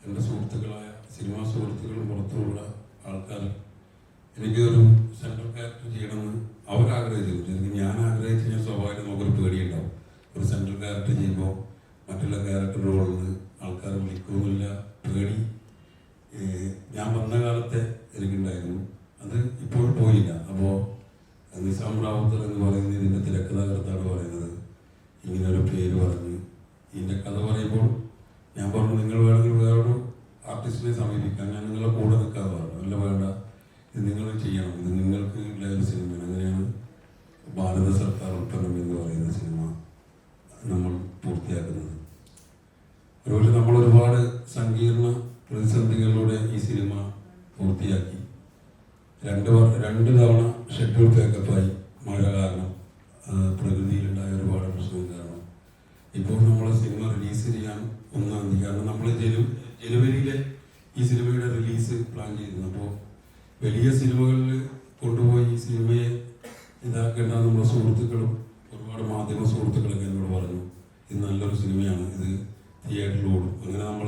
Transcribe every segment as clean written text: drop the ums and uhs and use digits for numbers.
എൻ്റെ സുഹൃത്തുക്കളായ സിനിമാ സുഹൃത്തുക്കളും പുറത്തുള്ള ആൾക്കാർ എനിക്കൊരു സെൻട്രൽ ക്യാരക്ടർ ചെയ്യണമെന്ന് അവരാഗ്രഹിച്ചിരുന്നു. എനിക്ക് ഞാൻ ആഗ്രഹിച്ച് ഞാൻ സ്വാഭാവികം നമുക്കൊരു പേടിയുണ്ടാവും. ഒരു സെൻട്രൽ ക്യാരക്ടർ ചെയ്യുമ്പോൾ മറ്റുള്ള ക്യാരക്ടർ റോളിൽ ആൾക്കാർ വിളിക്കുന്നില്ല, പേടി ഞാൻ വന്ന കാലത്തെ എനിക്കുണ്ടായിരുന്നു. അത് ഇപ്പോൾ പോയില്ല. അപ്പോൾ നിസാം റാവുത്തർ എന്ന് പറയുന്നത് ഇതിൻ്റെ തിരക്കഥാകൃത്താണ് പറയുന്നത്. ഇങ്ങനൊരു പേര് പറഞ്ഞ് ഇതിൻ്റെ കഥ പറയുമ്പോൾ ഞാൻ പറഞ്ഞു, നിങ്ങൾ വേണമെങ്കിൽ വേറൊരു ആർട്ടിസ്റ്റിനെ സമീപിക്കാം, ഞാൻ നിങ്ങളെ കൂടെ നിൽക്കാതെ പറഞ്ഞു. അല്ല, വേണ്ട, ഇത് നിങ്ങൾ ചെയ്യണം, ഇത് നിങ്ങൾക്ക് ഉള്ള ഒരു സിനിമയാണ്. അങ്ങനെയാണ് ഭാരത സർക്കാർ ഉൽപ്പന്നം എന്ന് പറയുന്ന സിനിമ നമ്മൾ പൂർത്തിയാക്കുന്നത്. അതുപോലെ നമ്മൾ ഒരുപാട് സങ്കീർണ പ്രതിസന്ധികളിലൂടെ ഈ സിനിമ പൂർത്തിയാക്കി. രണ്ട് തവണ ഷെഡ്യൂൾ പാക്കപ്പായി. മഴ കാരണം, പ്രകൃതിയിലുണ്ടായ ഒരുപാട് പ്രശ്നങ്ങൾ കാരണം. ഇപ്പോൾ നമ്മൾ സിനിമ റിലീസ് ചെയ്യാൻ 1-ാം തീയതി, കാരണം നമ്മൾ ജനുവരിയിലെ ഈ സിനിമയുടെ റിലീസ് പ്ലാൻ ചെയ്തിരുന്നു. അപ്പോൾ വലിയ സിനിമകളിൽ കൊണ്ടുപോയി ഈ സിനിമയെ ഇതാക്കേണ്ട നമ്മുടെ സുഹൃത്തുക്കളും ഒരുപാട് മാധ്യമ സുഹൃത്തുക്കളൊക്കെ എന്നോട് പറഞ്ഞു, ഇത് നല്ലൊരു സിനിമയാണ്, ഇത് തിയേറ്ററിൽ ഓടും. അങ്ങനെ നമ്മൾ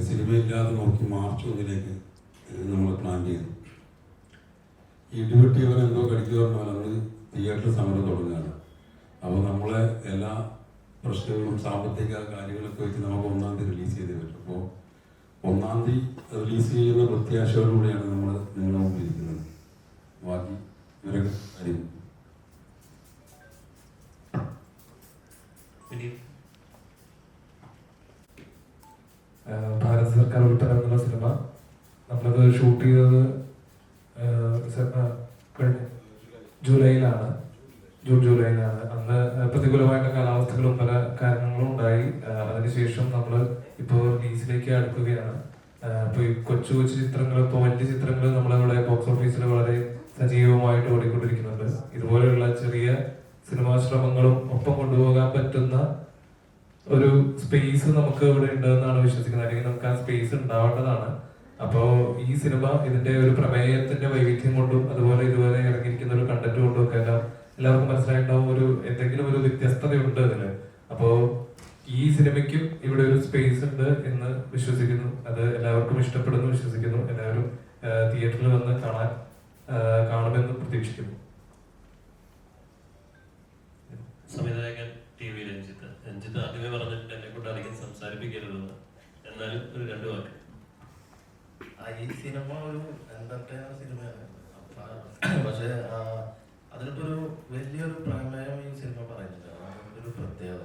സിനിമയില്ലാതെ നോക്കി മാർച്ച് 1-ലേക്ക് നമ്മൾ പ്ലാൻ ചെയ്തു. ഇടിവെട്ടിയവൻ എന്തോ കടിക്കുക പറഞ്ഞാൽ അന്ന് തിയേറ്ററിൽ സമരം തുടങ്ങുകയാണ്. അപ്പോൾ നമ്മളെ എല്ലാ പ്രശ്നങ്ങളും സാമ്പത്തിക കാര്യങ്ങളൊക്കെ വെച്ച് നമുക്ക് 1-ാം തീയതി റിലീസ് ചെയ്തേ പറ്റും. അപ്പോൾ 1-ാം തീയതി റിലീസ് ചെയ്യുന്ന പ്രത്യാശയോടുകൂടിയാണ് നമ്മൾ നിങ്ങളെ മുമ്പിരിക്കുന്നത്. ബാക്കി ഇവരൊക്കെ കാര്യം ഭാരത സർക്കാർ ഉൾപ്പെടെ എന്നുള്ള സിനിമ നമ്മളത് ഷൂട്ട് ചെയ്തത് ജൂലൈയിലാണ്. അന്ന് പ്രതികൂലമായിട്ട് കാലാവസ്ഥകളും പല കാരണങ്ങളും ഉണ്ടായി. അതിനുശേഷം നമ്മൾ ഇപ്പോൾ റിലീസിലേക്ക് അടുക്കുകയാണ്. ഇപ്പോൾ ഈ കൊച്ചു ചിത്രങ്ങൾ, ഇപ്പോൾ വലിയ ചിത്രങ്ങൾ നമ്മളിവിടെ ബോക്സ് ഓഫീസിൽ വളരെ സജീവമായിട്ട് ഓടിക്കൊണ്ടിരിക്കുന്നുണ്ട്. ഇതുപോലെയുള്ള ചെറിയ സിനിമാ ശ്രമങ്ങളും ഒപ്പം കൊണ്ടുപോകാൻ പറ്റുന്ന ഒരു സ്പേസ് നമുക്ക് ഇവിടെ ഉണ്ടെന്നാണ് വിശ്വസിക്കുന്നത്. അല്ലെങ്കിൽ നമുക്ക് ആ സ്പേസ് ഉണ്ടാവേണ്ടതാണ്. അപ്പോൾ ഈ സിനിമ ഇതിന്റെ ഒരു പ്രമേയത്തിന്റെ വൈവിധ്യം കൊണ്ടും അതുപോലെ ഇതുവരെ ഇറങ്ങിയിരിക്കുന്ന ഒരു കണ്ടന്റ് കൊണ്ടും ഒക്കെ എല്ലാവർക്കും മനസ്സിലായിട്ടുണ്ടാവും, ഒരു എന്തെങ്കിലും ഒരു വ്യത്യസ്തതയുണ്ട് അതില്. അപ്പോൾ ഈ സിനിമയ്ക്കും ഇവിടെ ഒരു സ്പേസ് ഉണ്ട് എന്ന് വിശ്വസിക്കുന്നു. അത് എല്ലാവർക്കും ഇഷ്ടപ്പെടുന്നു വിശ്വസിക്കുന്നു. എല്ലാവരും തിയേറ്ററിൽ വന്ന് കാണുമെന്ന് പ്രതീക്ഷിക്കുന്നു. സംവിധായകൻ TV രഞ്ജിത്ത് ആദ്യമേ പറഞ്ഞിട്ട് എന്നെ കൊണ്ട് അധികം സംസാരിപ്പിക്കരുതെന്ന്. എന്നാലും ഒരു 2 വാക്ക്. ഈ സിനിമ ഒരു എന്റർടൈനർ സിനിമയാണ്. പക്ഷെ അതിലിപ്പോ ഒരു വലിയൊരു പ്രമേയം ഈ സിനിമ പറയുന്നില്ല. അതൊരു പ്രത്യേകത.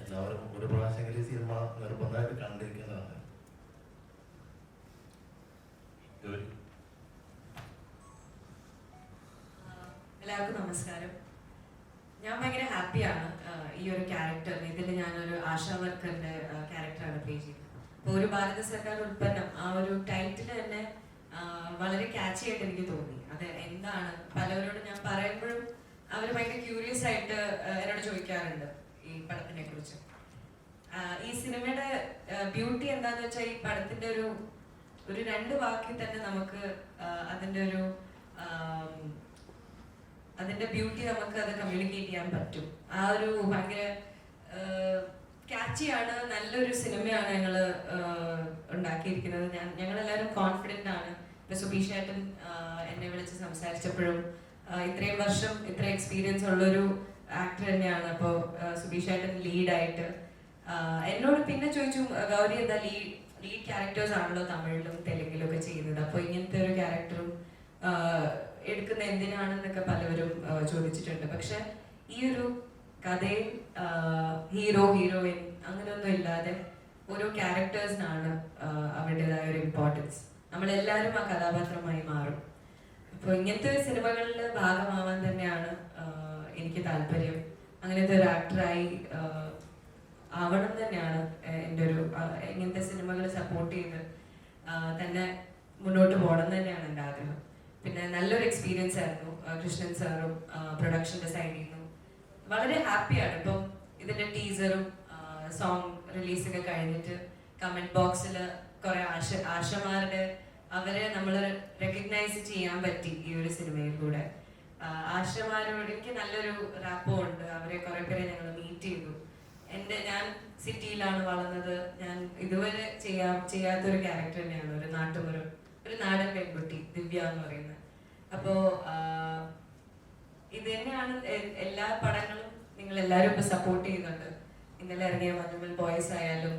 എല്ലാവരും ഒരു പ്രാവശ്യമെങ്കിലും ഈ സിനിമ നിർബന്ധമായിട്ട് കണ്ടിരിക്കുന്നതാണ്. എല്ലാവർക്കും നമസ്കാരം. ഞാൻ ഭയങ്കര ഹാപ്പിയാണ് ഈ ഒരു ക്യാരക്ടർ. ഇതിൽ ഞാനൊരു ആശാ വർക്കറിന്റെ ക്യാരക്ടറാണ് പ്ലേ ചെയ്യുന്നത്. അപ്പോൾ ഒരു ഭാരത സർക്കാർ ഉൽപ്പന്നം, ആ ഒരു ടൈറ്റിൽ തന്നെ വളരെ ക്യാച്ചി ആയിട്ട് എനിക്ക് തോന്നി. അത് എന്താണ്, പലവരോടും ഞാൻ പറയുമ്പോഴും അവർ ഭയങ്കര ക്യൂരിയസ് ആയിട്ട് എന്നോട് ചോദിക്കാറുണ്ട് ഈ പടത്തിനെ കുറിച്ച്. ഈ സിനിമയുടെ ബ്യൂട്ടി എന്താന്ന് വെച്ചാൽ, ഈ പടത്തിന്റെ ഒരു 2 വാക്കിൽ തന്നെ നമുക്ക് അതിന്റെ ബ്യൂട്ടി നമുക്ക് അത് കമ്മ്യൂണിക്കേറ്റ് ചെയ്യാൻ പറ്റും. ആ ഒരു ഭയങ്കര ക്യാച്ചിയാണ്, നല്ലൊരു സിനിമയാണ് ഞങ്ങൾ ഉണ്ടാക്കിയിരിക്കുന്നത്. ഞങ്ങളെല്ലാവരും കോൺഫിഡൻ്റ് ആണ്. ഇപ്പൊ സുബീഷ് ഏട്ടൻ എന്നെ വിളിച്ച് സംസാരിച്ചപ്പോഴും ഇത്രയും വർഷം ഇത്ര എക്സ്പീരിയൻസ് ഉള്ളൊരു ആക്ടർ തന്നെയാണ്. അപ്പോൾ സുബീഷ് ഏട്ടൻ ലീഡായിട്ട് എന്നോട് പിന്നെ ചോദിച്ചു, ഗൗരി എന്താ ലീഡ് ക്യാരക്ടേഴ്സ് ആണല്ലോ തമിഴിലും തെലുങ്കിലും ഒക്കെ ചെയ്യുന്നത്, അപ്പോൾ ഇങ്ങനത്തെ ഒരു ക്യാരക്ടറും എടുക്കുന്ന എന്തിനാണെന്നൊക്കെ പലവരും ചോദിച്ചിട്ടുണ്ട്. പക്ഷെ ഈ ഒരു കഥയിൽ ഹീറോ ഹീറോയിൻ അങ്ങനെയൊന്നും ഇല്ലാതെ ഓരോ ക്യാരക്ടേഴ്സിനാണ് അവരുടേതായ ഒരു ഇമ്പോർട്ടൻസ്. നമ്മളെല്ലാവരും ആ കഥാപാത്രമായി മാറും. അപ്പോൾ ഇങ്ങനത്തെ സിനിമകളിൽ ഭാഗമാവാൻ തന്നെയാണ് എനിക്ക് താല്പര്യം. അങ്ങനത്തെ ഒരു ആക്ടറായി ആവണം തന്നെയാണ് എൻ്റെ ഒരു, ഇങ്ങനത്തെ സിനിമകൾ സപ്പോർട്ട് ചെയ്ത് തന്നെ മുന്നോട്ട് പോകണം തന്നെയാണ് എൻ്റെ ആഗ്രഹം. പിന്നെ നല്ലൊരു എക്സ്പീരിയൻസ് ആയിരുന്നു. കൃഷ്ണൻ സാറും പ്രൊഡക്ഷൻ്റെ സൈഡിൽ നിന്നും വളരെ ഹാപ്പിയാണ്. ഇപ്പം ഇതിന്റെ ടീസറും സോങ് റിലീസൊക്കെ കഴിഞ്ഞിട്ട് കമന്റ് ബോക്സിൽ കുറെ ആശമാരുടെ അവരെ നമ്മൾ റെക്കഗ്നൈസ് ചെയ്യാൻ പറ്റി ഈ ഒരു സിനിമയിലൂടെ. ആശമാരോട് എനിക്ക് നല്ലൊരു റാപ്പോ ഉണ്ട്. അവരെ കുറെ പേരെ ഞങ്ങൾ മീറ്റ് ചെയ്തു. ഞാൻ സിറ്റിയിലാണ് വളർന്നത്. ഞാൻ ഇതുവരെ ചെയ്യാത്തൊരു ക്യാരക്ടർ തന്നെയാണ്, ഒരു നാടൻ പെൺകുട്ടി ദിവ്യ എന്ന് പറയുന്നത്. അപ്പോ ഇത് തന്നെയാണ് എല്ലാ പടങ്ങളും നിങ്ങൾ എല്ലാവരും ഇപ്പൊ സപ്പോർട്ട് ചെയ്യുന്നുണ്ട്. ഇന്നലെ ഇറങ്ങിയ മഞ്ഞുമൽ ബോയ്സ് ആയാലും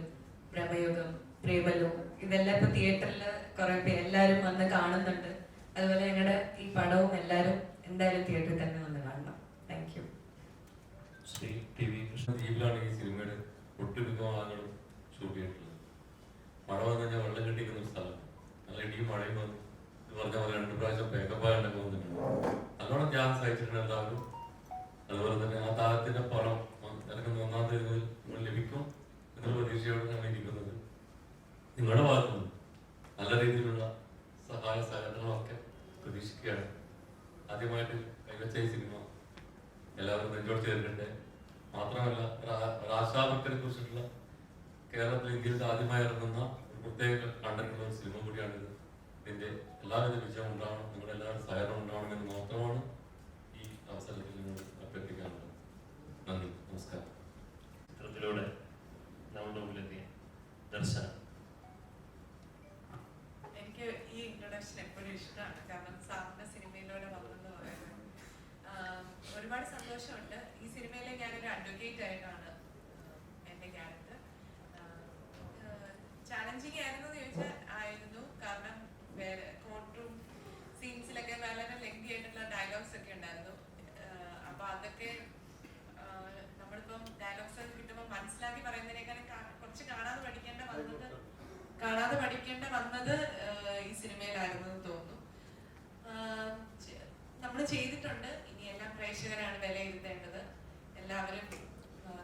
ബ്രഹ്മയുഗം, പ്രേമലു, ഇതെല്ലാം ഇപ്പൊ തിയേറ്ററിൽ കുറെ പേര് എല്ലാവരും വന്ന് കാണുന്നുണ്ട്. അതുപോലെ ഞങ്ങളുടെ ഈ പടവും എല്ലാവരും എന്തായാലും തിയേറ്ററിൽ തന്നെ വന്ന് കാണണം. Thank you. ശ്രീ ടി വി ദ്വീപിലാണ് ഈ സിനിമയുടെ ഒട്ടുമിക്ക ഭാഗങ്ങളും ഷൂട്ട് ചെയ്തിട്ടുള്ളത്. മഴ വന്നു കഴിഞ്ഞാൽ വെള്ളം കെട്ടിക്കുന്ന ഒരു സ്ഥലം, നല്ല ഇടിയും മഴയും വന്നു ഇത് പറഞ്ഞ പോലെ 2 പ്രാവശ്യം പേക്കപ്പായുണ്ടെങ്കിൽ വന്നിട്ടുണ്ട്. നല്ലോണം ധ്യാനം സഹിച്ചിട്ടുണ്ട് എല്ലാവരും. അതുപോലെ തന്നെ ആ താരത്തിന്റെ ഫലം എനിക്ക് 1-ാം തീയതി ലഭിക്കും എന്നുള്ള പ്രതീക്ഷയോടെ ഞാൻ ഇരിക്കുന്നത്. നിങ്ങളുടെ ഭാഗത്തുനിന്ന് നല്ല രീതിയിലുള്ള സഹായ സഹകരണങ്ങളൊക്കെ പ്രതീക്ഷിക്കുകയാണ്. ആദ്യമായിട്ട് കൈവച്ച ഈ സിനിമ എല്ലാവരും നെഞ്ചോട് ചേർക്കട്ടെ. മാത്രമല്ല ആശാഭക്തരെ കുറിച്ചിട്ടുള്ള കേരളത്തിൽ ഇന്ത്യയിൽ ആദ്യമായി ഇറങ്ങുന്ന ഒരു പ്രത്യേക കണ്ടന്റുള്ള ഒരു സിനിമ കൂടിയാണിത്. ഇതിന്റെ എല്ലാവിധ വിജയം ഉണ്ടാവണം, നിങ്ങളുടെ എല്ലാവരും സഹകരണം ഉണ്ടാവണമെന്ന് മാത്രമാണ് ഈ അവസരത്തിൽ നിങ്ങൾ അഭ്യർത്ഥിക്കാനുള്ളത്. നന്ദി, നമസ്കാരം. ചിത്രത്തിലൂടെ നമ്മുടെ മുമ്പിലെത്തിയ ദർശന. എനിക്ക് ഈ ഇൻട്രൊഡക്ഷൻ എപ്പോഴും ഇഷ്ടമാണ്. കാരണം സാറിന്റെ സിനിമയിലൂടെ വന്നെന്ന് പറയുന്നത് ഒരുപാട് സന്തോഷമുണ്ട്. ഈ സിനിമയിൽ ഞാനൊരു അഡ്വക്കേറ്റ് ആയിട്ടാണ് എൻ്റെ ക്യാരക്ടർ. ചാലഞ്ചിങ് ആയിരുന്നു എന്ന് ചോദിച്ചാൽ ആയിരുന്നു. കാരണം വേറെ കോർട്ട് റൂം സീൻസിലൊക്കെ വളരെ ലെങ്തി ആയിട്ടുള്ള ഡയലോഗ്സ് ഒക്കെ ഉണ്ടായിരുന്നു. അപ്പൊ അതൊക്കെ നമ്മളിപ്പം ഡയലോഗ്സ് ഒക്കെ കിട്ടുമ്പോൾ മനസ്സിലാക്കി പറയുന്നതിനേക്കാളും കുറച്ച് കാണാതെ പഠിക്കേണ്ട വന്നത് ഈ സിനിമയിലായിരുന്നു എന്ന് തോന്നുന്നു. നമ്മൾ ചെയ്തിട്ടുണ്ട്. ഇനി എല്ലാം പ്രേക്ഷകരാണ് വിലയിരുത്തേണ്ടത്. എല്ലാവരും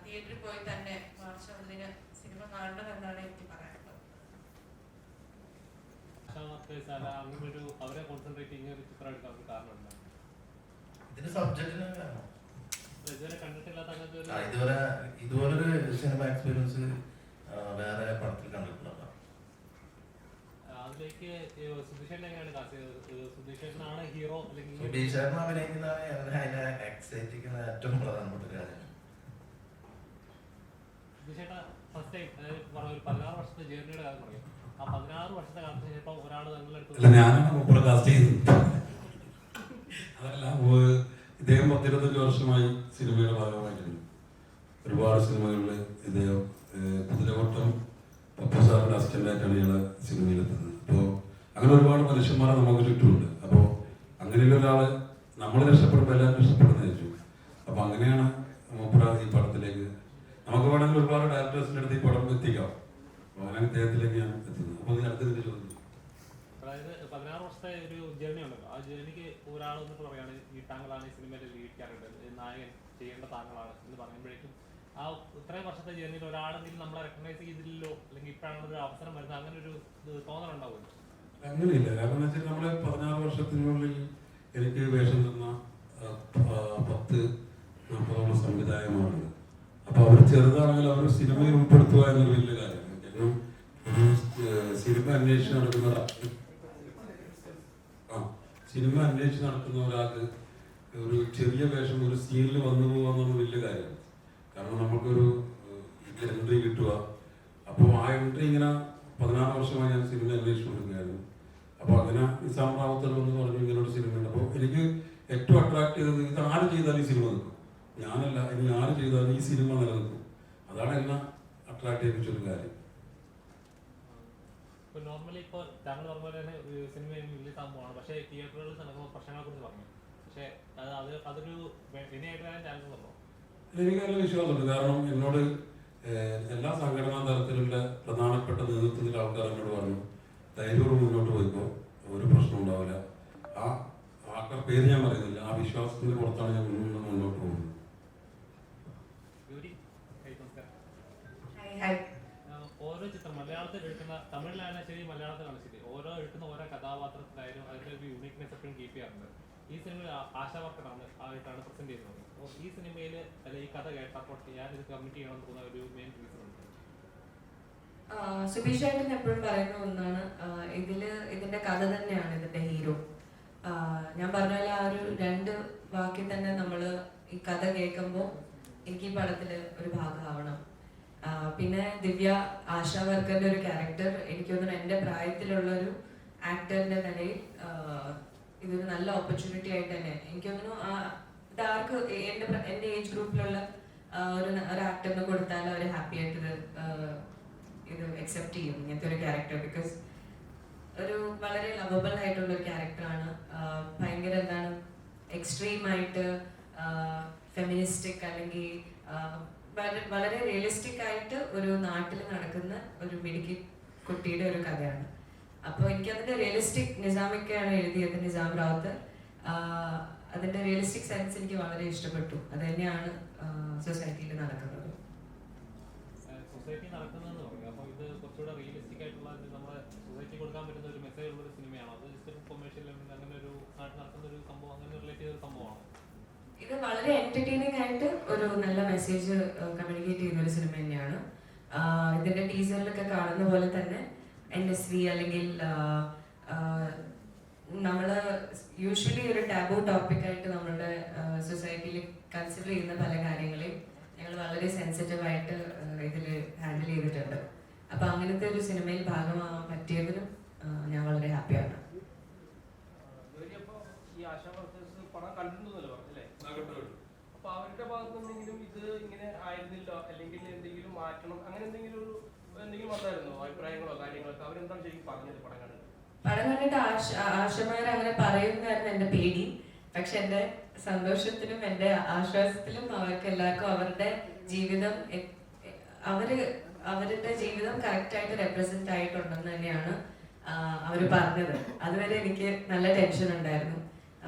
തിയേറ്ററിൽ പോയി തന്നെ മാർച്ച് 1-ന് സിനിമ കാണണമെന്നാണ് എനിക്ക് പറയാനുള്ളത്. അവരെ കോൺസെൻട്രേറ്റ് ചെയ്യുന്ന ഒരു ചിത്രം എടുക്കാൻ കാരണമുണ്ട്. ഇതിന്റെ സബ്ജക്റ്റിന് കാരണം ഇതുവരെ കണ്ടിട്ടില്ലാത്ത ഇതുപോലൊരു സിനിമ എക്സ്പീരിയൻസ് വേറെ പടത്തിൽ കണ്ടിട്ടുള്ളതാണ്. അതിലേക്ക് സുധീഷേട്ടൻ എങ്ങനെയാണ് കാസ്റ്റ് ചെയ്തത്? സുധീഷേട്ടനാണ് ഹീറോ അല്ലെങ്കിൽ സുധീഷേട്ടൻ അഭിനയിക്കുന്നതാണ് അതിനെ എക്സൈറ്റ് ചെയ്യുന്ന ഏറ്റവും പ്രധാനപ്പെട്ട കാര്യം. സുധീഷേട്ട ഫസ്റ്റ് ടൈം പറഞ്ഞ ഒരു 16 വർഷത്തെ ജേർണിയുടെ കാര്യം പറയും. ആ 16 വർഷത്തെ കാലത്തിന് ശേഷം ഒരാൾ അല്ല, ഞാനാണ് മുപ്പത് കാസ്റ്റ് ചെയ്തത്. അതല്ല, ഇദ്ദേഹം 10-25 വർഷമായി സിനിമയുടെ ഭാഗമായിട്ടുണ്ട്. ഒരുപാട് സിനിമകളിൽ ഇദ്ദേഹം കുതിരവട്ടം പപ്പു സാറിന്റെ അസിസ്റ്റന്റായിട്ടാണ് ഇയാളെ സിനിമയിലെത്തുന്നത്. അപ്പോൾ അങ്ങനെ ഒരുപാട് മനുഷ്യന്മാരെ നമുക്ക് ചുറ്റുമുണ്ട്. അപ്പോൾ അങ്ങനെയുള്ള ഒരാള് നമ്മൾ രക്ഷപ്പെടുമ്പോൾ എല്ലാവരും രക്ഷപ്പെടുന്ന വെച്ചു. അപ്പോൾ അങ്ങനെയാണ് മൂപ്പര ഈ പടത്തിലേക്ക് നമുക്ക് വേണമെങ്കിൽ ഒരുപാട് ഡയറക്ടേഴ്സിൻ്റെ അടുത്ത് ഈ പടം എത്തിക്കാം. അപ്പോൾ അങ്ങനെ അദ്ദേഹത്തിലേക്ക് ഞാൻ എത്തുന്നത്. അപ്പോൾ അടുത്തതിന്റെ ചോദ്യം, അതായത് 16 വർഷത്തെ ഒരു ജേർണി ഉണ്ടല്ലോ, ആ ജേർണിക്ക് ഒരാൾ എന്നിട്ട് പറയാണ് ഈ താങ്കളാണ് ഈ സിനിമയിൽ ലീഡ് ക്യാരക്ടർ, നായകൻ ചെയ്യേണ്ട താങ്കളാണ് എന്ന് പറയുമ്പോഴേക്കും ആ ഇത്രയും വർഷത്തെ ജേർണിയിൽ ഒരാളെങ്കിലും നമ്മളെ റെക്കഗ്നൈസ് ചെയ്തില്ലല്ലോ, അല്ലെങ്കിൽ ഇപ്പോഴാണ് ഒരു അവസരം വരുന്നത്, അങ്ങനെ ഒരു തോന്നലുണ്ടാവുമല്ലോ? അങ്ങനെയില്ല. കാരണം എന്ന് വെച്ചാൽ നമ്മള് 16 വർഷത്തിനുള്ളിൽ എനിക്ക് വേഷം തന്ന 10-40 സംവിധായകന്മാരുണ്ട്. അപ്പൊ അവർ ചെറുതാണെങ്കിൽ അവർ സിനിമയിൽ ഉൾപ്പെടുത്തുക എന്നൊരു വലിയ കാര്യമാണ്. കാരണം ഒരു സിനിമ അന്വേഷിച്ച് നടക്കുന്ന ഒരാൾക്ക് ഒരു ചെറിയ വേഷം ഒരു സീനിൽ വന്നു പോകുക എന്നുള്ള വലിയ കാര്യമാണ്. കാരണം നമുക്കൊരു എൻട്രി കിട്ടുക. അപ്പോൾ ആ എൻട്രി ഇങ്ങനെ 16 വർഷമായി ഞാൻ സിനിമ അന്വേഷിച്ചുകൊണ്ടിരിക്കുകയായിരുന്നു. അപ്പോൾ അങ്ങനെ നിസാം റാവുത്തർ എന്ന് പറഞ്ഞു ഇങ്ങനെ ഒരു സിനിമയുണ്ട്. അപ്പോൾ എനിക്ക് ഏറ്റവും അട്രാക്ട് ചെയ്തത് ഇത് ആര് ചെയ്താലും ഈ സിനിമ നിൽക്കും, ഞാനല്ല, ഇനി ആര് ചെയ്താലും ഈ സിനിമ നിലനിൽക്കും. അതാണ് എന്നെ അട്രാക്ട് ചെയ്യിപ്പിച്ചൊരു കാര്യം. ഇപ്പോൾ നോർമലി ഇപ്പോൾ താങ്കൾ പറഞ്ഞ പോലെ തന്നെ സിനിമ റിലീസ് ആകുമ്പോഴാണ്, പക്ഷേ തിയേറ്ററുകളിൽ നടക്കുന്ന പ്രശ്നങ്ങളെ കുറിച്ച് പറഞ്ഞു. പക്ഷേ അതൊരു വിനയായിട്ട് വരാൻ ചാൻസ് ഉണ്ടോ? എനിക്ക് നല്ല വിശ്വാസമുണ്ട്. കാരണം എന്നോട് എല്ലാ സംഘടനാ തലത്തിലുള്ള പ്രധാനപ്പെട്ട നേതൃത്വത്തിലെ ആൾക്കാർ എന്നോട് പറഞ്ഞു, ധൈര്യത്തോട് മുന്നോട്ട് പോയിക്കോ, ഒരു പ്രശ്നം ഉണ്ടാവില്ല. ആ ആൾക്കാർ പേര് ഞാൻ പറയുന്നില്ല, ആ വിശ്വാസത്തിന്റെ പുറത്താണ് ഞാൻ മുന്നോട്ട് പോകുന്നത്. ഓരോ ചിത്രം മലയാളത്തിൽ എടുക്കുന്ന, തമിഴിലാണ് ശരി, മലയാളത്തിലാണ് ശരി, ഓരോ എടുക്കുന്ന ഓരോ കഥാപാത്രത്തിലായാലും അതിന്റെ ഒരു യൂണിക്നെസ് എപ്പോഴും കീപ്പ് ചെയ്യാറുണ്ട്. ഈ സിനിമയിൽ ആശാവർക്കറാണ് ആയിട്ടാണ് പ്രസന്റ് ചെയ്യുന്നത്. അപ്പോൾ ഈ സിനിമയിൽ അല്ലെങ്കിൽ ഈ കഥ കേട്ടപ്പോൾ ഞാനിത് കമ്മിറ്റ് ചെയ്യണമെന്ന് തോന്നുന്ന ഒരു മെയിൻ റീസൺ ഉണ്ട്. സുബീഷ് ഏട്ടൻ എപ്പോഴും പറയുന്ന ഒന്നാണ്, ഇതിന്റെ കഥ തന്നെയാണ് ഇതിന്റെ ഹീറോ. ഞാൻ പറഞ്ഞ പോലെ ആ ഒരു 2 വാക്കിൽ തന്നെ നമ്മൾ ഈ കഥ കേൾക്കുമ്പോൾ എനിക്ക് ഈ പടത്തിൽ ഒരു ഭാഗമാവണം. പിന്നെ ദിവ്യ ആശാ വർക്കറിന്റെ ഒരു ക്യാരക്ടർ എനിക്ക് തോന്നുന്നു എൻ്റെ പ്രായത്തിലുള്ളൊരു ആക്ടറിന്റെ നിലയിൽ ഇതൊരു നല്ല ഓപ്പർച്യൂണിറ്റി ആയിട്ട് തന്നെ എനിക്ക് തോന്നുന്നു ഇത് ആർക്ക് എൻ്റെ ഏജ് ഗ്രൂപ്പിലുള്ള ഒരു ആക്ടറിന് കൊടുത്താൽ അവർ ഹാപ്പി ആയിട്ട് ഇത് അക്സെപ്റ്റ് ചെയ്യും ഇങ്ങനത്തെ ഒരു ക്യാരക്ടർ. ബിക്കോസ് ഒരു വളരെ ലവബിൾ ആയിട്ടുള്ള ഒരു ക്യാരക്ടറാണ്. ഭയങ്കര എന്താണ് എക്സ്ട്രീം ആയിട്ട് ഫെമിനിസ്റ്റിക് അല്ലെങ്കിൽ വളരെ റിയലിസ്റ്റിക് ആയിട്ട് ഒരു നാട്ടിൽ നടക്കുന്ന ഒരു മിടുക്കി കുട്ടിയുടെ ഒരു കഥയാണ്. അപ്പോൾ എനിക്കതിൻ്റെ റിയലിസ്റ്റിക് നിസാമൊക്കെയാണ് എഴുതിയത്, നിസാം റാവത്ത്. അതിൻ്റെ റിയലിസ്റ്റിക് സെൻസ് എനിക്ക് വളരെ ഇഷ്ടപ്പെട്ടു. അത് തന്നെയാണ് സൊസൈറ്റിയിൽ നടക്കുന്നത്. സൊസൈറ്റി നടക്കുന്നതെന്ന് പറയും. അപ്പോൾ ഇത് കുറച്ചുകൂടെ റിയലിസ്റ്റിക് ആയിട്ടുള്ള നമ്മുടെ സൊസൈറ്റി കൊടുക്കാൻ പറ്റുന്ന ഒരു മെസ്സേജ് ഉള്ള ഒരു സിനിമയാണോ? അത് ജസ്റ്റ് ഒരു കൊമേഴ്ഷ്യൽ അങ്ങനെ ഒരു നാട്ടിൽ നടക്കുന്ന ഒരു സംഭവം അങ്ങനെ റിലേറ്റ് ചെയ്ത ഒരു സംഭവമാണോ? ഇത് വളരെ എന്റർടൈനിങ് ആയിട്ട് ഒരു നല്ല മെസ്സേജ് കമ്മ്യൂണിക്കേറ്റ് ചെയ്യുന്ന ഒരു സിനിമ തന്നെയാണ്. ഇതിന്റെ ടീസറിലൊക്കെ കാണുന്ന പോലെ തന്നെ NSV അല്ലെങ്കിൽ നമ്മൾ യൂഷ്വലി ഒരു ടാബു ടോപ്പിക് ആയിട്ട് നമ്മളുടെ സൊസൈറ്റിയിൽ കൺസിഡർ ചെയ്യുന്ന പല കാര്യങ്ങളെയും ഞങ്ങൾ വളരെ സെൻസിറ്റീവ് ആയിട്ട് ഇതിൽ ഹാൻഡിൽ ചെയ്തിട്ടുണ്ട്. അപ്പൊ അങ്ങനത്തെ ഒരു സിനിമയിൽ ഭാഗമാകാൻ പറ്റിയതിനും ഞാൻ വളരെ ഹാപ്പിയാണ്. പടം കണ്ടിട്ടുണ്ടല്ലോ പറഞ്ഞല്ലേ? അപ്പൊ അവരുടെ ഭാഗത്ത് എന്തെങ്കിലും ഇത് ഇങ്ങനെ ആയിരുന്നില്ല അല്ലെങ്കിൽ എന്തെങ്കിലും മാറ്റണം അങ്ങനെ എന്തെങ്കിലും വന്നായിരുന്നോ? അഭിപ്രായങ്ങളോ കാര്യങ്ങളൊക്കെ അവരെന്താണ് ശരിക്കും പറഞ്ഞത് പടം കണ്ടിട്ട്? പടം കണ്ടിട്ട് ആശമാർ അങ്ങനെ പറയുന്നതായിരുന്നു എന്റെ പേടി. പക്ഷെ എന്റെ സന്തോഷത്തിലും എന്റെ ആശ്വാസത്തിലും അവർക്ക് എല്ലാവർക്കും അവരുടെ ജീവിതം അവരുടെ ജീവിതം കറക്റ്റ് ആയിട്ട് റെപ്രസെന്റ് ആയിട്ടുണ്ടെന്ന് തന്നെയാണ് അവർ പറഞ്ഞത്. അതുവരെ എനിക്ക് നല്ല ടെൻഷൻ ഉണ്ടായിരുന്നു.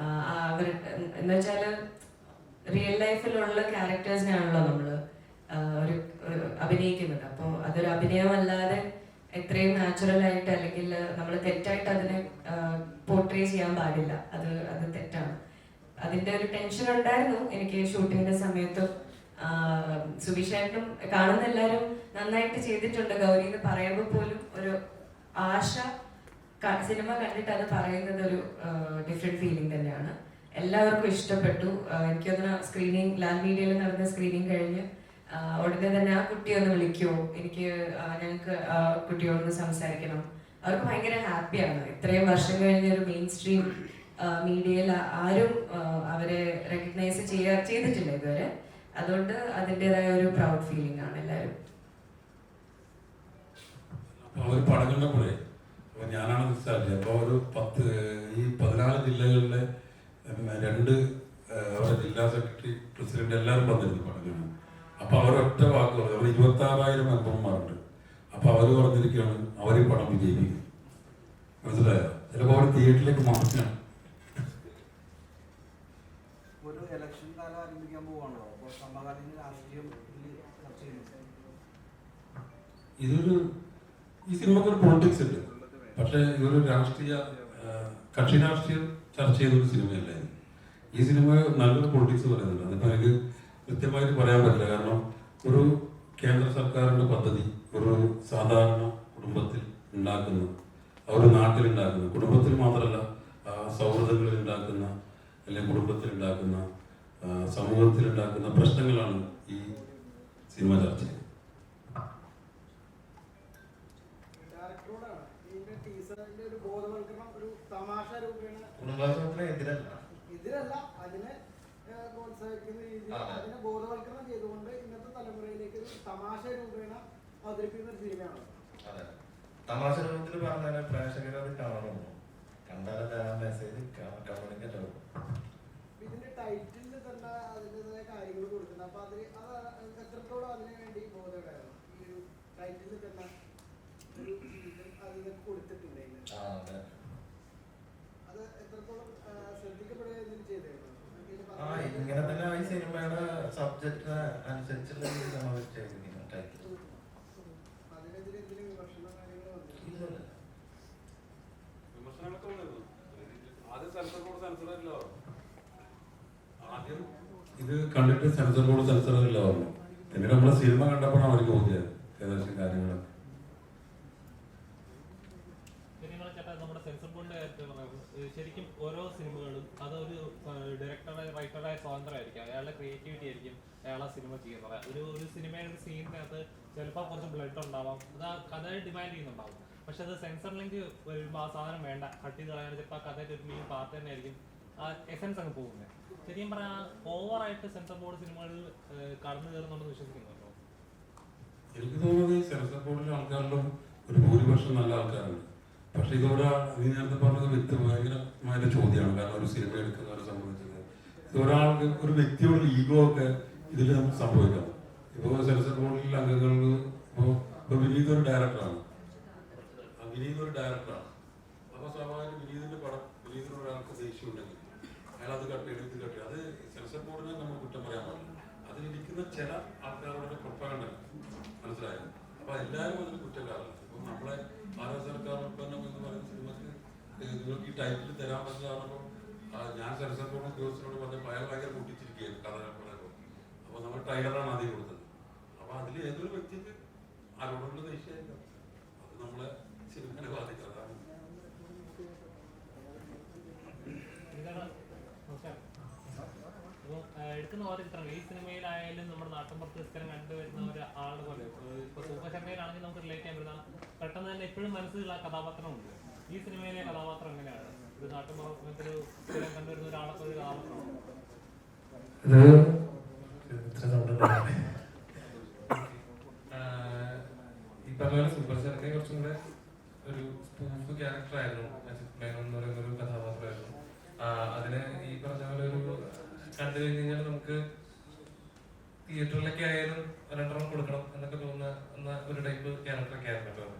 അവർ എന്ന് വെച്ചാല് റിയൽ ലൈഫിലുള്ള ക്യാരക്ടേഴ്സിനാണല്ലോ നമ്മള് ഒരു അഭിനയിക്കുന്നത്. അപ്പോൾ അതൊരു അഭിനയമല്ലാതെ എത്രയും നാച്ചുറൽ ആയിട്ട് അല്ലെങ്കിൽ നമ്മൾ തെറ്റായിട്ട് അതിനെ പോർട്രേ ചെയ്യാൻ പാടില്ല. അത് തെറ്റാണ്. അതിന്റെ ഒരു ടെൻഷൻ ഉണ്ടായിരുന്നു എനിക്ക് ഷൂട്ടിങ്ങിന്റെ സമയത്തും. സുബിഷേട്ടനും കാണുന്ന എല്ലാവരും നന്നായിട്ട് ചെയ്തിട്ടുണ്ട് ഗൗരി എന്ന് പറയുമ്പോൾ പോലും ഒരു ആശ സിനിമ കണ്ടിട്ട് അത് പറയുന്നത് ഒരു ഡിഫറെന്റ് ഫീലിംഗ് തന്നെയാണ്. എല്ലാവർക്കും ഇഷ്ടപ്പെട്ടു. എനിക്ക് തോന്നുന്നു സ്ക്രീനിങ് ലാൽ മീഡിയയിൽ നടന്ന സ്ക്രീനിങ് കഴിഞ്ഞ് ഉടനെ തന്നെ ആ കുട്ടിയെ ഒന്ന് വിളിക്കുമോ, ഞങ്ങൾക്ക് ആ കുട്ടിയോടൊന്ന് സംസാരിക്കണം. അവർക്ക് ഭയങ്കര ഹാപ്പിയാണ്. ഇത്രയും വർഷം കഴിഞ്ഞൊരു മെയിൻ സ്ട്രീം മീഡിയയിൽ ആരും അവരെ റെക്കഗ്നൈസ് ചെയ്തിട്ടില്ല ഇതുവരെ. അതുകൊണ്ട് അതിൻ്റെതായ ഒരു പ്രൗഡ് ഫീലിംഗ് ആണ് എല്ലാവരും. അവർ പടം കണ്ടപ്പോഴേ ഞാനാണ് നിസ്സാരിച്ചത്. അപ്പോൾ ഒരു 14 ജില്ലകളിലെ 2 അവരുടെ ജില്ലാ സെക്രട്ടറി പ്രസിഡന്റ് എല്ലാവരും വന്നിരുന്നു പടം കാണാൻ. അപ്പോൾ അവരൊറ്റ വാക്ക് പറഞ്ഞു, അവർ 26,000 മെമ്പർമാരുണ്ട്. അപ്പോൾ അവർ പറഞ്ഞിരിക്കുകയാണ് അവർ ഈ പടം വിജയിപ്പിക്കും. മനസ്സിലായോ? ചിലപ്പോൾ അവർ തിയേറ്ററിലേക്ക് മാറ്റണം. ഒരു ഇലക്ഷൻ കാലം ആരംഭിക്കാൻ പോവാണല്ലോ. അപ്പോൾ സമകാലീന രാഷ്ട്രീയം ചർച്ച ചെയ്യുന്നു. ഈ സിനിമക്ക് ഒരു പൊളിറ്റിക്സ് ഉണ്ട്. പക്ഷേ ഇതൊരു കക്ഷി രാഷ്ട്രീയം ചർച്ച ചെയ്തൊരു സിനിമയല്ല. ഈ സിനിമ നല്ലൊരു പൊളിറ്റിക്സ് പറയുന്നുണ്ട്. അതിപ്പോൾ എനിക്ക് കൃത്യമായിട്ട് പറയാൻ പറ്റില്ല. കാരണം ഒരു കേന്ദ്ര സർക്കാരിൻ്റെ പദ്ധതി ഒരു സാധാരണ കുടുംബത്തിൽ ഉണ്ടാക്കുന്ന, ഒരു നാട്ടിലുണ്ടാക്കുന്ന, കുടുംബത്തിൽ മാത്രമല്ല സൗഹൃദങ്ങളിൽ ഉണ്ടാക്കുന്ന അല്ലെങ്കിൽ കുടുംബത്തിൽ ഉണ്ടാക്കുന്ന, സമൂഹത്തിൽ ഉണ്ടാക്കുന്ന പ്രശ്നങ്ങളാണ് ഈ സിനിമ ചർച്ച ചെയ്യുന്നത്. ഇതിലല്ല അതിനെ പ്രോത്സാഹിക്കുന്ന രീതിയിൽ അതിനെ ബോധവൽക്കരണം ചെയ്തുകൊണ്ട് ഇന്നത്തെ തലമുറയിലേക്ക് ഒരു തമാശ രൂപേണ അവതരിപ്പിക്കുന്ന ഒരു സിനിമയാണ്. അതെ, തമാശ രൂപത്തിൽ പറഞ്ഞാൽ പ്രേക്ഷകർ അത് കാണണം, കണ്ടാലേ ആ മെസ്സേജ് കമ്മ്യൂണിക്കേറ്റ് ആവും. ഇതിന്റെ ടൈറ്റിലിൽ തന്നെ അതിൻ്റെതായ കാര്യങ്ങൾ കൊടുക്കുന്നത്. അപ്പൊ അത് എത്രത്തോളം അതിനു വേണ്ടി ബോധമുണ്ടായിരുന്നു? ഈ ഒരു ടൈറ്റിലിൽ തന്നെ ഒരു അതിന് കൊടുത്തിട്ടുണ്ടെങ്കിൽ അത് എത്രത്തോളം ശ്രദ്ധിക്കപ്പെടുകയും ചെയ്തിരുന്നു? ഇങ്ങനെ തന്നെ ഈ സിനിമയുടെ സബ്ജക്റ്റ് അനുസരിച്ചുള്ള ടൈറ്റിൽ. അതിനെതിരെ എന്തെങ്കിലും വിമർശനം കാര്യങ്ങൾ വന്നിട്ടില്ല? വിമർശനങ്ങളൊക്കെ ഉണ്ടായിരുന്നു. ആദ്യം ഇത് കണ്ടിട്ട് സെൻസർ ബോർഡ് സെൻസറില്ല പറഞ്ഞു. പിന്നീട് നമ്മളെ സിനിമ കണ്ടപ്പോഴാണ് അവർക്ക് ബോധ്യം ഏകദേശം കാര്യങ്ങളൊക്കെ. ചേട്ടാ നമ്മുടെ സെൻസർ ബോർഡിന്റെ കാര്യത്തിൽ പറയുന്നത് ശരിക്കും ഓരോ സിനിമകളും അതൊരു ഡയറക്ടറുടെ റൈറ്ററുടെ സ്വാതന്ത്ര്യമായിരിക്കും, അയാളുടെ ക്രിയേറ്റിവിറ്റി ആയിരിക്കും അയാളെ സിനിമ ചെയ്യുന്നത്. ഒരു സിനിമയുടെ ഒരു സീനിനകത്ത് ചിലപ്പോൾ കുറച്ച് ബ്ലഡ് ഉണ്ടാവാം, അത് ആ കഥ ഡിമാൻഡ് ചെയ്യുന്നുണ്ടാവും. പക്ഷെ അത് സെൻസർ ലിങ്ക് വരുമ്പോൾ ആ സാധനം വേണ്ട, കട്ട് ചെയ്ത് കളയാൻ ചിലപ്പോൾ ആ കഥയുടെ ഒരു മെയിൻ പാർട്ട് തന്നെ ആയിരിക്കും ആ എസൻസ് അങ്ങ് പോകുന്നത്. ശരിക്കും പറഞ്ഞാൽ ഓവറായിട്ട് സെൻസർ ബോർഡ് സിനിമകളിൽ കടന്നു കയറുന്നുണ്ടെന്ന് വിശ്വസിക്കുന്നുണ്ടോ? എനിക്ക് തോന്നുന്നത് ഈ സെൻസർ ബോർഡിലെ ആൾക്കാരിലും ഒരു ഭൂരിപക്ഷം നല്ല ആൾക്കാരുണ്ട്. പക്ഷെ ഇതോടെ നീ നേരത്തെ പറഞ്ഞത് ഭയങ്കരമായ ചോദ്യമാണ്. കാരണം ഒരു സിനിമ എടുക്കുന്നവരെ സംബന്ധിച്ചത് ഇത് ഒരാൾക്ക് ഒരു വ്യക്തിയോട് ഈഗോ ഒക്കെ ഇതിൽ നമുക്ക് സംഭവിക്കാം. ഇപ്പോൾ സെൻസർ ബോർഡിലെ അംഗങ്ങൾക്ക് ഇപ്പോൾ വിനീത് ഒരു ഡയറക്ടറാണ്, അപ്പോൾ സ്വാഭാവികം വിനീതിന്റെ പടം വിനീതിനോട് ഒരാൾക്ക് ദേഷ്യം ഉണ്ടെങ്കിൽ അയാൾ അത് കട്ട് ചെയ്ത് ഇത് കട്ട് ചെയ്ത് അത് സെൻസർ ബോർഡിനെ നമ്മൾ കുറ്റം പറയാൻ പാടില്ല. അതിലിരിക്കുന്ന ചില ആൾക്കാരുടെ പ്രൊപ്പഗണ്ട മനസ്സിലായത്. അപ്പൊ എല്ലാവരും അതിന് കുറ്റക്കാരല്ല. ഇപ്പൊ നമ്മളെ ഭാരത സർക്കാർ ഉൽപ്പന്നം എന്ന് പറയുന്ന സിനിമക്ക് നിങ്ങൾക്ക് ഈ ടൈറ്റിൽ തരാൻ പറ്റുന്നതാണപ്പോൾ ഞാൻ സെൻസർ ബോർഡ് ഉദ്യോഗസ്ഥരോട് പറഞ്ഞ അയാൾ ഭയങ്കര പൊട്ടിച്ചിരിക്കുകയാണ് കഥ പറയുമ്പോൾ. അപ്പൊ നമ്മൾ ട്രailer-ആണ് ആദ്യം കൊടുത്തത്. അപ്പൊ അതിൽ ഏതൊരു വ്യക്തിക്ക് ആരോടുള്ള ദേഷ്യമായിരിക്കും, അത് നമ്മളെ സിനിമനെ ബാധിക്കും. അതാണ് എടുക്കുന്ന ഓരോ ചിത്രങ്ങൾ ഈ സിനിമയിലായാലും നമ്മുടെ നാട്ടിൻപുറത്ത് സ്ഥിരം കണ്ടുവരുന്ന ഒരു ആളുടെ പോലെ ഇപ്പൊ സൂപ്പർശർമ്മയിലാണെങ്കിൽ നമുക്ക് റിലേറ്റ് ചെയ്യാൻ പറ്റുന്ന പെട്ടെന്ന് തന്നെ എപ്പോഴും മനസ്സിലുള്ള കഥാപാത്രമുണ്ട്. ഈ സിനിമയിലെ കഥാപാത്രം എങ്ങനെയാണ്? ഒരു നാട്ടിൻപുറത്തൊരു സ്ഥിരം കണ്ടുവരുന്ന ഒരാളൊക്കെ ഒരു കഥാപാത്രമാണ്. ഈ പറഞ്ഞ സൂപ്പർ ശർമ്മയെ കുറച്ചും കൂടെ ഒരു സ്പൂഫ് ക്യാരക്ടർ ആയിരുന്നു എന്ന് പറയുന്ന ഒരു കഥാപാത്രമായിരുന്നു. അതിന് ഈ പറഞ്ഞ പോലെ ഒരു കണ്ടു കഴിഞ്ഞാൽ നമുക്ക് തിയേറ്ററിലൊക്കെ ആയാലും രണ്ടെണ്ണം കൊടുക്കണം എന്നൊക്കെ തോന്നുന്ന ഒരു ടൈപ്പ് ക്യാരക്ടറൊക്കെ ആയിരുന്നു.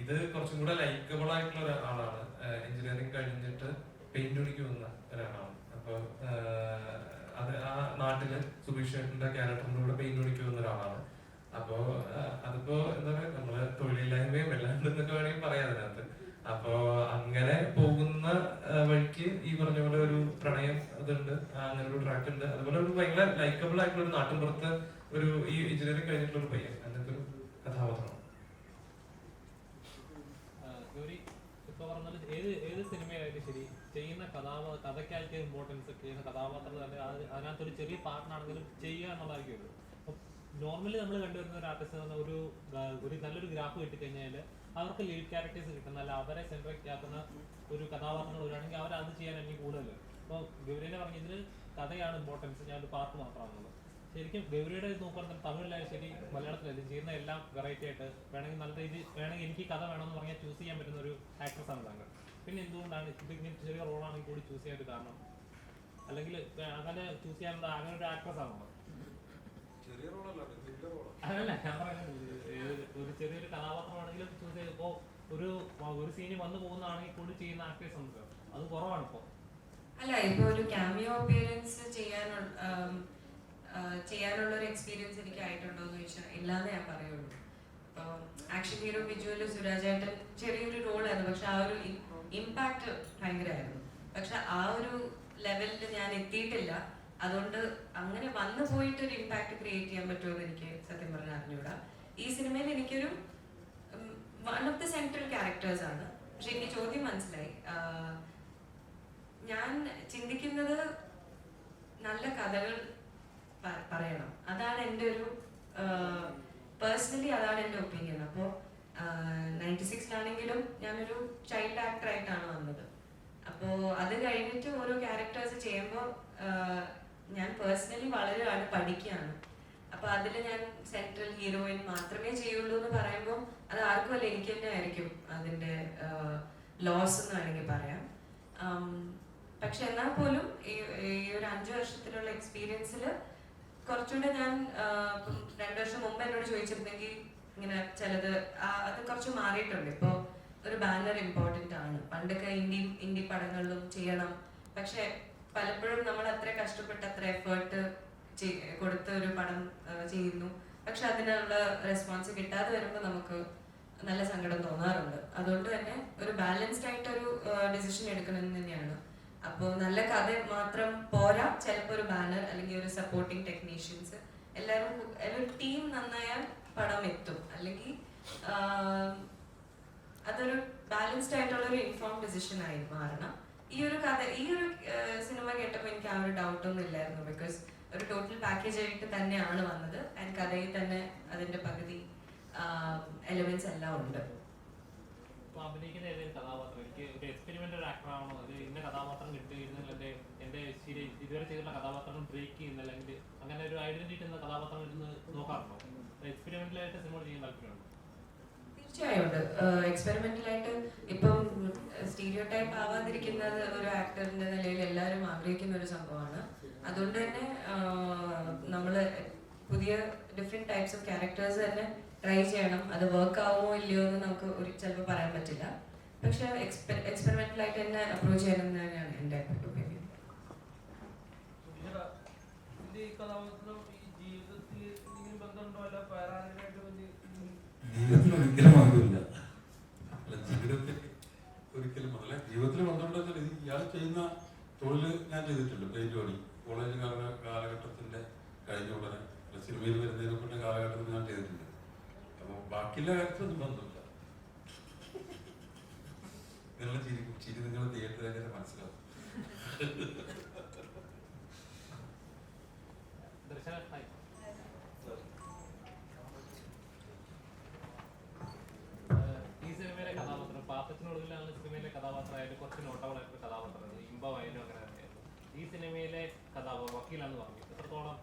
ഇത് കുറച്ചും കൂടെ ലൈക്കബിൾ ആയിട്ടുള്ള ഒരാളാണ്. എഞ്ചിനീയറിംഗ് കഴിഞ്ഞിട്ട് പെയിന്റ് പണിക്ക് വന്ന ഒരാളാണ്. അപ്പൊ അത് ആ നാട്ടില് സുബീഷ് ചേട്ടന്റെ ക്യാരക്ടറിന്റെ കൂടെ പെയിന്റ് പണിക്ക് വന്ന ഒരാളാണ്. അപ്പോ അതിപ്പോ എന്താ പറയാ നമ്മള് തൊഴിലില്ലായ്മയും എല്ലാണ്ട് എന്നൊക്കെ വേണമെങ്കിൽ പറയാം അതിനകത്ത്. അപ്പോ അങ്ങനെ പോകുന്ന വഴിക്ക് ഈ പറഞ്ഞ പോലെ ഒരു പ്രണയം അതുണ്ട്, അങ്ങനെ ഒരു ട്രാക്ക് ഉണ്ട്. അതുപോലെ ഒരു ഭയങ്കര ലൈക്കബിൾ ആയിട്ടുള്ള ഒരു നാട്ടിൻപുറത്ത് ഒരു ഈ എഞ്ചിനീയറിംഗ് കഴിഞ്ഞിട്ടുള്ള ഒരു പയ്യൻ, അങ്ങനത്തെ ഒരു കഥാപാത്രമാണ്. ഇപ്പൊ പറഞ്ഞാൽ ഏത് സിനിമയായാലും ശരി ചെയ്യുന്ന കഥയ്ക്കായിട്ട് ഇമ്പോർട്ടൻസ് ചെയ്യുന്ന കഥാപാത്രം തന്നെ അതിനകത്തൊരു ചെറിയ പാർട്ട്നാണെങ്കിലും ചെയ്യുക എന്നുള്ളതായിരിക്കും. നോർമലി നമ്മൾ കണ്ടുവരുന്ന ഒരു ആർട്ടിസ്റ്റ് ഒരു നല്ലൊരു ഗ്രാഫ് കിട്ടിക്കഴിഞ്ഞാൽ അവർക്ക് ലീഡ് ക്യാരക്ടേഴ്സ് കിട്ടുന്ന അല്ല അവരെ സെൻട്രിക് ആക്കുന്ന ഒരു കഥാപാത്രങ്ങൾ വരികയാണെങ്കിൽ അവർ അത് ചെയ്യാൻ എനിക്ക് കൂടുതൽ. ഇപ്പോൾ ഗൗരിനെ പറഞ്ഞ ഇതിൽ കഥയാണ് ഇമ്പോർട്ടൻസ്, ഞാനൊരു പാർട്ട് മാത്രമാണുള്ളത്. ശരിക്കും ഗൗരിയുടെ നോക്കുകയാണെങ്കിൽ തമിഴിലായാലും ശരി മലയാളത്തിലായാലും ചെയ്യുന്ന എല്ലാം വെറൈറ്റി ആയിട്ട് വേണമെങ്കിൽ നല്ല രീതിയിൽ വേണമെങ്കിൽ എനിക്ക് കഥ വേണമെന്ന് പറഞ്ഞാൽ ചൂസ് ചെയ്യാൻ പറ്റുന്ന ഒരു ആക്ട്രസ്സാണ് താങ്കൾ. പിന്നെ എന്തുകൊണ്ടാണ് ഇത് ഇങ്ങനെ ചെറിയ റോളാണെങ്കിൽ കൂടി ചൂസ് ചെയ്യാൻ ഒരു കാരണം? അല്ലെങ്കിൽ അങ്ങനെ ചൂസ് ചെയ്യാനുള്ള അങ്ങനെ ഒരു ആക്ട്രസ് ആണോ? അതല്ല ഞാൻ പറയുന്നത്, ഒരു ചെറിയൊരു കഥാപാത്രമാണെങ്കിലും ചൂസ് ചെയ്തപ്പോ ഒരു സീനിൽ വന്നു പോകുന്നതാണെങ്കിൽ കൂടി ചെയ്യുന്ന ആക്ടേഴ്സ് ഉണ്ട്, അത് കുറവാണ് ഇപ്പോ. അല്ല, ഇപ്പൊ ഒരു ക്യാമിയോ അപ്പിയറൻസ് ചെയ്യാനുള്ള ഒരു എക്സ്പീരിയൻസ് എനിക്ക് ആയിട്ടുണ്ടോ എന്ന് ചോദിച്ചാൽ ഇല്ലാതെ ഞാൻ പറയുള്ളൂ. ഇപ്പൊ ആക്ഷൻ ഹീറോ വിജുവല് സുരാജേട്ടൻ ചെറിയൊരു റോളായിരുന്നു, പക്ഷെ ആ ഒരു ഇമ്പാക്ട് ഭയങ്കരമായിരുന്നു. പക്ഷെ ആ ഒരു ലെവലിൽ ഞാൻ എത്തിയിട്ടില്ല. അതുകൊണ്ട് അങ്ങനെ വന്നു പോയിട്ട് ഒരു ഇമ്പാക്ട് ക്രിയേറ്റ് ചെയ്യാൻ പറ്റുമോ എന്ന് എനിക്ക് സത്യം പറഞ്ഞാൽ അറിഞ്ഞൂടാ. ഈ സിനിമയിൽ എനിക്കൊരു one of the central characters ആണ്. പക്ഷെ എനിക്ക് ചോദ്യം മനസ്സിലായി. ഞാൻ ചിന്തിക്കുന്നത് നല്ല കഥകൾ പറയണം, അതാണ് എൻ്റെ ഒരു പേഴ്സണലി അതാണ് എൻ്റെ ഒപ്പീനിയൻ. അപ്പോൾ 96-ലാണെങ്കിലും ഞാനൊരു ചൈൽഡ് ആക്ടർ ആയിട്ടാണ് വന്നത്. അപ്പോൾ അത് കഴിഞ്ഞിട്ട് ഓരോ ക്യാരക്ടേഴ്സ് ചെയ്യുമ്പോൾ ഞാൻ പേഴ്സണലി വളരെയാണ് പഠിക്കുകയാണ്. അപ്പൊ അതിൽ ഞാൻ സെൻട്രൽ ഹീറോയിൻ മാത്രമേ ചെയ്യുള്ളൂ എന്ന് പറയുമ്പോൾ അത് ആർക്കും അല്ല, എനിക്ക് തന്നെ ആയിരിക്കും അതിൻ്റെ ലോസ് എന്ന് വേണമെങ്കിൽ പറയാം. പക്ഷെ എന്നാൽ പോലും ഈ ഒരു 5 വർഷത്തിലുള്ള എക്സ്പീരിയൻസിൽ കുറച്ചുകൂടെ ഞാൻ 2 വർഷം മുമ്പ് എന്നോട് ചോദിച്ചിരുന്നെങ്കിൽ ഇങ്ങനെ ചിലത് അത് കുറച്ച് മാറിയിട്ടുണ്ട്. ഇപ്പോൾ ഒരു ബാനർ ഇമ്പോർട്ടൻ്റ് ആണ്. പണ്ടൊക്കെ ഇന്ത്യ പടങ്ങളിലും ചെയ്യണം, പക്ഷെ പലപ്പോഴും നമ്മൾ അത്ര കഷ്ടപ്പെട്ട് അത്ര എഫേർട്ട് കൊടുത്ത് ഒരു പടം ചെയ്യുന്നു, പക്ഷെ അതിനുള്ള റെസ്പോൺസ് കിട്ടാതെ വരുമ്പോൾ നമുക്ക് നല്ല സങ്കടം തോന്നാറുണ്ട്. അതുകൊണ്ട് തന്നെ ഒരു ബാലൻസ്ഡ് ആയിട്ടൊരു ഡിസിഷൻ എടുക്കണമെന്ന് തന്നെയാണ്. അപ്പോൾ നല്ല കഥ മാത്രം പോരാ, ചിലപ്പോൾ ഒരു ബാനർ അല്ലെങ്കിൽ ഒരു സപ്പോർട്ടിങ് ടെക്നീഷ്യൻസ് എല്ലാവരും ഒരു ടീം നന്നായാൽ പടം എത്തും. അല്ലെങ്കിൽ അതൊരു ബാലൻസ് ബാലൻസ്ഡ് ആയിട്ടുള്ള ഒരു ഇൻഫോം ഡിസിഷൻ ആയി മാറണം. ഈ ഒരു സിനിമ കേട്ടപ്പോൾ എനിക്ക് ആ ഒരു ഡൗട്ടൊന്നും ഇല്ലായിരുന്നു. ബിക്കോസ് ഒരു ടോട്ടൽ പാക്കേജ് ആയിട്ട് തന്നെയാണ് വന്നത്. ആൻഡ് കഥയിൽ തന്നെ അതിന്റെ പകുതി എലിമെന്റ്സ് എല്ലാം ഉണ്ട്. അഭിനയിക്കുന്ന ഏതെങ്കിലും കഥാപാത്രം എനിക്ക് ഒരു എക്സ്പെരിമെന്റൽ ആക്ടർ ആണോ, അത് ഇന്ന കഥാപാത്രം കിട്ടുകയിരുന്നെങ്കിൽ എന്റെ ഇതുവരെ ചെയ്തിട്ടുള്ള കഥാപാത്രം ബ്രേക്ക് ചെയ്യുന്ന അല്ലെങ്കിൽ അങ്ങനെ ഒരു ഐഡന്റിറ്റി എന്ന കഥാപാത്രം ഇരുന്ന് നോക്കാറുണ്ടോ? എക്സ്പെരിമെന്റൽ ആയിട്ട് സിനിമ ചെയ്യാൻ താല്പര്യമുണ്ടോ? തീർച്ചയായും ഉണ്ട്. എക്സ്പെരിമെന്റൽ ആയിട്ട് ഇപ്പം സ്റ്റീരിയോ ടൈപ്പ് ആവാതിരിക്കുന്നത് ഒരു ആക്ടറിന്റെ നിലയിൽ എല്ലാവരും ആഗ്രഹിക്കുന്ന ഒരു സംഭവമാണ്. അതുകൊണ്ട് തന്നെ നമ്മൾ പുതിയ ഡിഫറെന്റ് ടൈപ്സ് ഓഫ് ക്യാരക്ടേഴ്സ് തന്നെ ട്രൈ ചെയ്യണം. അത് വർക്ക് ആവുമോ ഇല്ലയോ എന്ന് നമുക്ക് ചിലപ്പോൾ പറയാൻ പറ്റില്ല. പക്ഷെ എക്സ്പെരിമെന്റൽ ആയിട്ട് തന്നെ അപ്രോച്ച് ചെയ്യണം എന്ന് തന്നെയാണ് എൻ്റെ ഒപ്പീനിയൻ. ജീവിതത്തിൽ ഒരിക്കലും ബന്ധമില്ല. ജീവിതത്തിൽ ബന്ധമുണ്ടെന്ന് വെച്ചാൽ ഇയാൾ ചെയ്യുന്ന തൊഴിൽ ഞാൻ ചെയ്തിട്ടുണ്ട്. പെയിന്റ് പണി കോളേജ് കാലഘട്ടത്തിന്റെ കഴിഞ്ഞ ഉടനെ സിനിമയിൽ വരുന്നതിനെക്കൊണ്ട് കാലഘട്ടത്തിൽ ഞാൻ ചെയ്തിട്ടുണ്ട്. അപ്പോൾ ബാക്കിയുള്ള കാര്യത്തിലൊന്നും ബന്ധമില്ല. നിങ്ങളുടെ ചിരി നിങ്ങൾ തിയേറ്ററിൽ മനസ്സിലാവും. ഈ സിനിമയിലെ കഥാപാത്രം പാപ്പത്തിനൊടുവിലാണ് സിനിമയിലെ കഥാപാത്രമായിട്ട് കുറച്ച് നോട്ടബിളായിട്ടുള്ള കഥാപാത്രമാണ്. ഇമ്പമായാലും അങ്ങനെ തന്നെയായിരുന്നു. ഈ സിനിമയിലെ കഥാപാത്രം വക്കീലാണെന്ന് പറഞ്ഞു. എത്രത്തോളം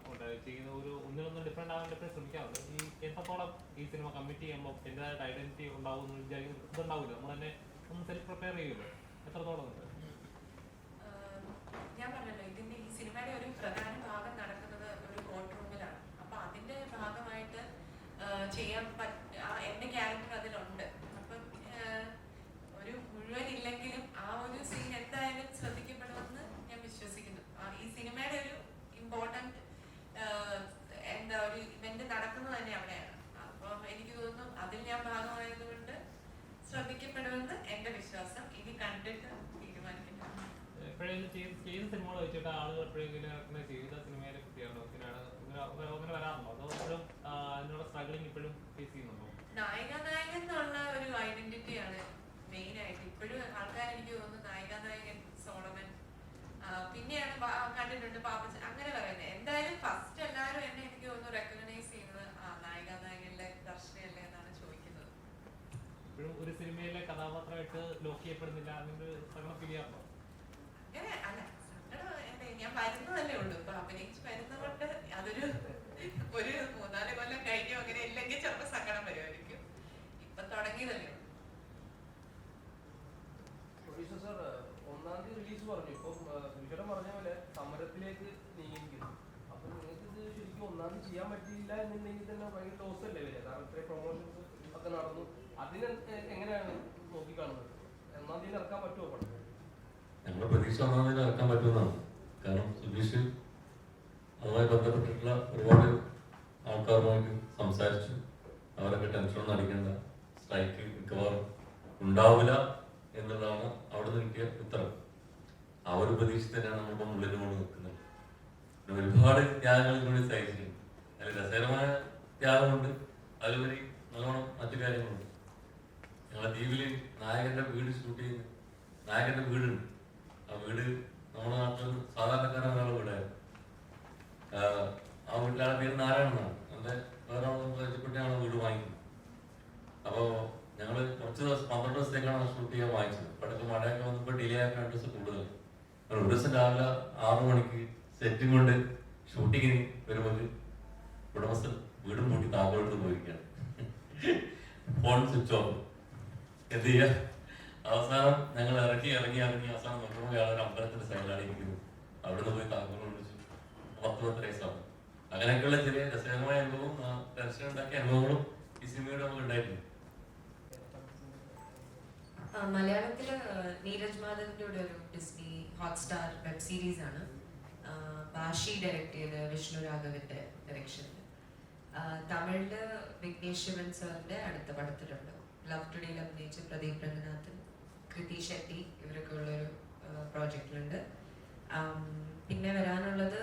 ചെയ്യുന്ന ഒരു ഒന്നിനൊന്നും ഡിഫറെന്റ് ആവാൻ ഡിഫറെന്റ് ശ്രമിക്കാറുണ്ട്. ഈ എത്രത്തോളം ഈ സിനിമ കമ്മിറ്റ് ചെയ്യുമ്പോൾ എൻ്റെതായിട്ട് ഐഡന്റിറ്റി ഉണ്ടാവും എന്ന് വിചാരിക്കുന്നത് ഇതുണ്ടാവില്ല. നമ്മൾ തന്നെ ഒന്ന് സെൽഫ് പ്രിപ്പയർ ചെയ്യുമല്ലോ. എത്രത്തോളം ഉണ്ട്? ഞാൻ പറഞ്ഞല്ലോ, ഇതിന്റെ ഈ സിനിമയുടെ ഒരു പ്രധാന ഭാഗം നടക്കുന്നത് ഒരു കോർട്ട് റൂമിലാണ്. അപ്പൊ അതിന്റെ ഭാഗമായിട്ട് ചെയ്യാൻ എന്റെ ക്യാരക്ടർ അതിലുണ്ട്. അപ്പം ഒരു മുഴുവൻ ഇല്ലെങ്കിലും ആ ഒരു സീൻ എന്തായാലും ശ്രദ്ധിക്കപ്പെടുമെന്ന് ഞാൻ വിശ്വസിക്കുന്നു. ഈ സിനിമയുടെ ഒരു ഇമ്പോർട്ടന്റ് എന്താ ഒരു ഇവന്റ് നടക്കുന്നത് തന്നെ അവിടെയാണ്. അപ്പം എനിക്ക് തോന്നുന്നു അതിൽ ഞാൻ ഭാഗമായതുകൊണ്ട് ശ്രദ്ധിക്കപ്പെടുമെന്ന് എന്റെ വിശ്വാസം. ഇനി കണ്ടിട്ട് തീരുമാനിക്കുന്നു. എപ്പോഴെങ്കിലും ചെയ്ത സിനിമകൾ വെച്ചിട്ട് ആളുകൾ എപ്പോഴെങ്കിലും ചെയ്ത സിനിമയിലെ കുട്ടിയാണോ അങ്ങനെ വരാറുണ്ടോ? അതോ എപ്പോഴും അതിനുള്ള സ്ട്രഗിളിങ് ഇപ്പോഴും ഫേസ് ചെയ്യുന്നുണ്ടോ? നായിക എന്നുള്ള ഒരു ഐഡന്റിറ്റിയാണ് മെയിൻ ആയിട്ട് ഇപ്പോഴും ആൾക്കാർ എനിക്ക് തോന്നുന്നു. നായികൻ സോളമൻ, പിന്നെയാണ് കണ്ടിട്ടുണ്ട് പാപ്പച്ചൻ, അങ്ങനെ പറയുന്നത്. എന്തായാലും ഫസ്റ്റ് എല്ലാവരും എന്നെ എനിക്ക് തോന്നുന്നു റെക്കഗ്നൈസ് ചെയ്യുന്നത് നായികനിലെ ദർശനയല്ലേ എന്നാണ് ചോദിക്കുന്നത്. ഇപ്പോഴും ഒരു സിനിമയിലെ കഥാപാത്രമായിട്ട് ലോക്ക് ചെയ്യപ്പെടുന്നില്ല അതിന്റെ സങ്കടം ഫീൽ ചെയ്യാറുണ്ടോ? അങ്ങനെ അല്ല, സങ്കടം ഞാൻ വരുന്നതല്ലേ ഉള്ളൂ. ഇപ്പൊ അഭിനയിച്ച് വരുന്നതുകൊണ്ട് അതൊരു 3-4 കൊല്ലം കഴിഞ്ഞു അങ്ങനെ ഇല്ലെങ്കിൽ ചിലപ്പോൾ സങ്കടം വരുമായിരിക്കും. ഇപ്പൊ തുടങ്ങിയതല്ലേ ഉള്ളൂ. സർ, 1-ാം തീയതി റിലീസ് പറഞ്ഞു. ഇപ്പം സുനിഷേട്ടൻ പറഞ്ഞ പോലെ സമരത്തിലേക്ക് നീങ്ങിയിരിക്കുന്നു. അപ്പൊ നിങ്ങൾക്ക് ഇത് ശരിക്കും 1-ാം തീയതി ചെയ്യാൻ പറ്റിയില്ല എന്നുണ്ടെങ്കിൽ തന്നെ ഭയങ്കര ലോസ് അല്ലേ വരിക? കാരണം ഇത്രയും പ്രൊമോഷൻസ് ഒക്കെ നടന്നു. അതിന് എങ്ങനെയാണ് നോക്കിക്കാണുന്നത്? 1-ാം തീയതി ഇറക്കാൻ പറ്റുമോ പടം? ഞങ്ങളുടെ പ്രതീക്ഷ 1-ാം തീയതി ഇറക്കാൻ പറ്റുമെന്നാണ്. കാരണം സുധീഷ് അതുമായി ബന്ധപ്പെട്ടിട്ടുള്ള ഒരുപാട് ആൾക്കാരുമായിട്ട് സംസാരിച്ചു. അവരൊക്കെ ടെൻഷനൊന്നും അടിക്കേണ്ട, സ്ട്രൈക്ക് മിക്കവാറും ഉണ്ടാവില്ല എന്നുള്ളതാണ് അവിടെ നിന്ന് കിട്ടിയ ഉത്തരം. ആ ഒരു പ്രതീക്ഷ തന്നെയാണ് നമ്മളിപ്പോൾ മുള്ളിന് കൊണ്ട് നിൽക്കുന്നത്. പിന്നെ ഒരുപാട് ത്യാഗങ്ങൾ കൂടി സഹിച്ചിട്ടുണ്ട്. അതിൽ രസകരമായ ത്യാഗമുണ്ട്, അതിലുപരി നല്ലോണം മറ്റു കാര്യങ്ങളുണ്ട്. ഞങ്ങളുടെ ദ്വീപിൽ നായകന്റെ വീട് ഷൂട്ട് ചെയ്യുന്ന നായകന്റെ വീടുണ്ട്. ആ വീട് നമ്മുടെ നാട്ടിൽ സാധാരണക്കാരായ ഒരാളുടെ വീടായിരുന്നു. ആ വീട്ടിലാണ് പേര് നാരായണനാണ്. എൻ്റെ വേറെ പരിചയപ്പെട്ടാണ് വീട് വാങ്ങിക്കുന്നത്. അപ്പോൾ ഞങ്ങൾ കുറച്ച് ദിവസം 12 ദിവസത്തേക്കാണ് ഷൂട്ട് ചെയ്യാൻ വാങ്ങിച്ചത്. ഇപ്പോഴൊക്കെ മഴയൊക്കെ വന്നപ്പോൾ ഡിലേ ആയിട്ട് 2 ദിവസം കൂടുതൽ. ഒരു ദിവസം രാവിലെ 6 മണിക്ക് സെറ്റും കൊണ്ട് ഷൂട്ടിങ്ങിന് വരുമ്പോൾ ഉടമസ്ഥൻ വീടും കൂട്ടി താക്കോലെടുത്ത് പോയിരിക്കുകയാണ്. Phone switch off. എന്ത് ചെയ്യുക? അവസാനം ഞങ്ങൾ ഇറങ്ങി അവസാനം നോക്കുമ്പോൾ ഒരു അമ്പലത്തിന്റെ സൈഡിലാണ് ഇരിക്കുന്നത്. അവിടെ നിന്ന് പോയി താക്കോൽ വിളിച്ചു. 10 വയസ്സാണ്. അങ്ങനെയൊക്കെയുള്ള ചെറിയ രസകരമായ അനുഭവവും ടെൻഷൻ ഉണ്ടാക്കിയ അനുഭവങ്ങളും ഈ സിനിമയുടെ നമുക്ക് ഉണ്ടായിട്ടുണ്ട്. മലയാളത്തില് നീരജ് മാധവിന്റെ കൂടെ ഒരു ഡിസ്നി ഹോട്ട്സ്റ്റാർ വെബ് സീരീസ് ആണ്. ബാഷി ഡയറക്ട് ചെയ്ത വിഷ്ണു രാഘവന്റെ ഡയറക്ഷനിൽ. തമിഴില് വിഘ്നേഷ് ശിവൻ സാറിന്റെ അടുത്ത പടത്തിലുണ്ട്. ലവ് ടുഡേയിൽ അഭിനയിച്ച പ്രദീപ് രംഗനാഥൻ, കൃതി ഷെട്ടി ഇവരൊക്കെ ഉള്ളൊരു പ്രോജക്റ്റിലുണ്ട്. പിന്നെ വരാനുള്ളത്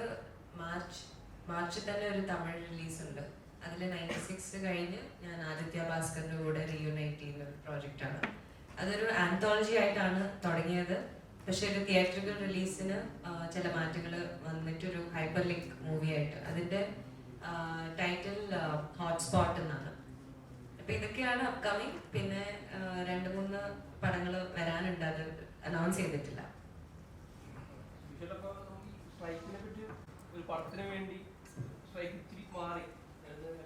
മാർച്ചിൽ തന്നെ ഒരു തമിഴ് റിലീസ് ഉണ്ട്. അതിൽ 96 കഴിഞ്ഞ് ഞാൻ ആദിത്യ ഭാസ്കറിന്റെ കൂടെ റീയൂണൈറ്റ് ചെയ്യുന്ന ഒരു പ്രോജക്റ്റാണ്. അതൊരു ആന്തോളജി ആയിട്ടാണ് തുടങ്ങിയത്. പക്ഷെ ഒരു തിയേറ്ററിക്കൽ റിലീസിന് ചില മാറ്റങ്ങൾ വന്നിട്ടൊരു ഹൈപ്പർ ലിങ്ക് മൂവി ആയിട്ട്. അതിന്റെ ടൈറ്റിൽ ഹോട്ട്സ്പോട്ട് എന്നാണ്. അപ്പൊ ഇതൊക്കെയാണ് അപ്കമിങ്. പിന്നെ 2-3 പടങ്ങൾ വരാനുണ്ട്, അത് അനൗൺസ് ചെയ്തിട്ടില്ല. സ്ട്രൈക്കിനെ പറ്റി ഒരു പടത്തിന് വേണ്ടി സ്ട്രൈക്ക് ഇച്ചിരി മാറി,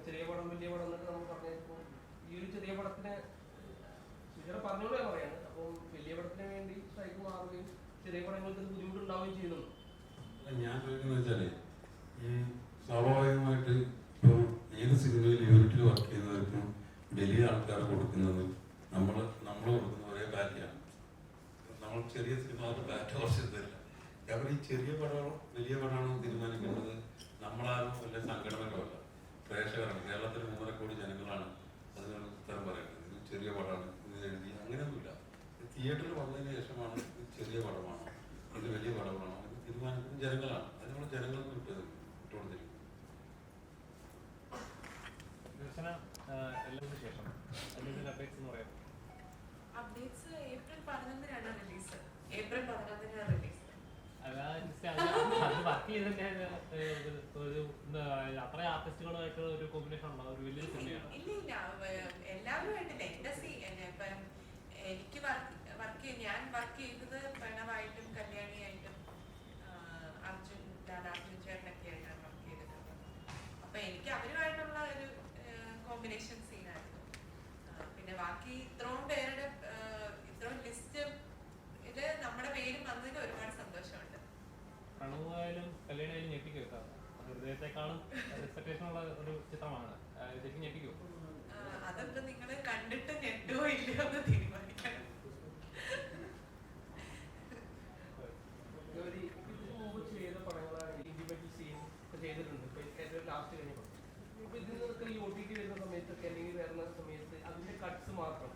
ചെറിയ പടം വലിയ പടം എന്നൊക്കെ നമ്മൾ പറഞ്ഞപ്പോൾ ഈ ഒരു ചെറിയ പടത്തിന് പറഞ്ഞോളൂ ഞാൻ പറയാണ്. അപ്പോൾ വലിയ പടത്തിന് വേണ്ടി സ്ട്രൈക്ക് മാറുകയും ചെറിയ പടങ്ങൾക്ക് ബുദ്ധിമുട്ടുണ്ടാവുകയും ചെയ്യുന്നു. ഞാൻ ചോദിക്കുന്നത് വെച്ചാല് ഈ സ്വാഭാവികമായിട്ട് ഇപ്പോൾ ഏത് സിനിമയിൽ യൂണിറ്റിൽ വർക്ക് ചെയ്യുന്നവർക്കും വലിയ ആൾക്കാർ കൊടുക്കുന്നത് നമ്മൾ കൊടുക്കുന്ന ഒരേ ബാറ്റാണ്. നമ്മൾ ചെറിയ സിനിമ അത് ബാറ്റ് കുറച്ച് തരില്ല. അവർ ഈ ചെറിയ പടമാണോ വലിയ പടമാണോ തീരുമാനിക്കേണ്ടത് നമ്മളാണോ അല്ലെ സംഘടനകളോ അല്ല, പ്രേക്ഷകരാണ്. കേരളത്തിൽ 3.5 കോടി ജനങ്ങളാണ് അതിനൊരു ഉത്തരം പറയേണ്ടത്. ഇത് ചെറിയ പടമാണ്, ഇത് എഴുതി അങ്ങനെയൊന്നുമില്ല. തിയേറ്ററിൽ വന്നതിന് ശേഷമാണ് ഇത് ചെറിയ പടമാണോ ഇത് വലിയ പടമാണോ ഇത് തീരുമാനിക്കുന്നത് ജനങ്ങളാണ്. അതിനുള്ള ജനങ്ങൾക്ക് വിട്ടുകൊടുത്തിരിക്കും. അപ്ഡേറ്റ്സ് ഏപ്രിൽ 11-നാണ് റിലീസ്. ഏപ്രിൽ 11-നാണ് റിലീസ്. അത്ര ആർട്ടിസ്റ്റുകളുമായിട്ട് ഒരു കോമ്പിനേഷൻ ഉണ്ടോ? ഒരു വലിയ സിനിമയാണ്. ഇല്ല, എല്ലാവരുമായിട്ടില്ല. ഇപ്പം എനിക്ക് ഞാൻ വർക്ക് ചെയ്തത് പ്രണവായിട്ടും കല്യാണിയായിട്ടും അർജുൻ ചേട്ടനൊക്കെ ആയിട്ടാണ് വർക്ക് ചെയ്തിട്ടുള്ളത്. അപ്പൊ എനിക്ക് അവരുമായിട്ടുള്ള ഒരു കോമ്പിനേഷൻ സീനായിരുന്നു. പിന്നെ ബാക്കി ഇത്രയും പേരുടെ ഇത്രയും ലിസ്റ്റ് ഇത് നമ്മുടെ പേരും വന്നതിൽ ഒരുപാട് സന്തോഷമുണ്ട്. പ്രണവായാലും കല്യാണിയായാലും ഞെട്ടിക്കും കേട്ടോ. ഹൃദയത്തെക്കാളും എക്സ്പെക്ടേഷൻ ഉള്ള ഒരു ചിത്രമാണ്. ശരിക്കും ഞെട്ടിക്കും. അതൊക്കെ നിങ്ങൾ കണ്ടിട്ട് ഞെട്ടുവോ ഇല്ലയോ എന്ന് തീരുമാനിക്കണം. ചെയ്ത പടങ്ങളാണ് ഇൻഡിവിജ്വൽ സീൻ ചെയ്തിട്ടുണ്ട്. ഇപ്പൊ ലാസ്റ്റ് കഴിഞ്ഞപ്പോൾ ഇപ്പൊ ഇതിൽ നിന്നൊക്കെ ഈ OTT വരുന്ന സമയത്തൊക്കെ അല്ലെങ്കിൽ വരുന്ന സമയത്ത് അതിന്റെ കട്ട്സ് മാത്രം,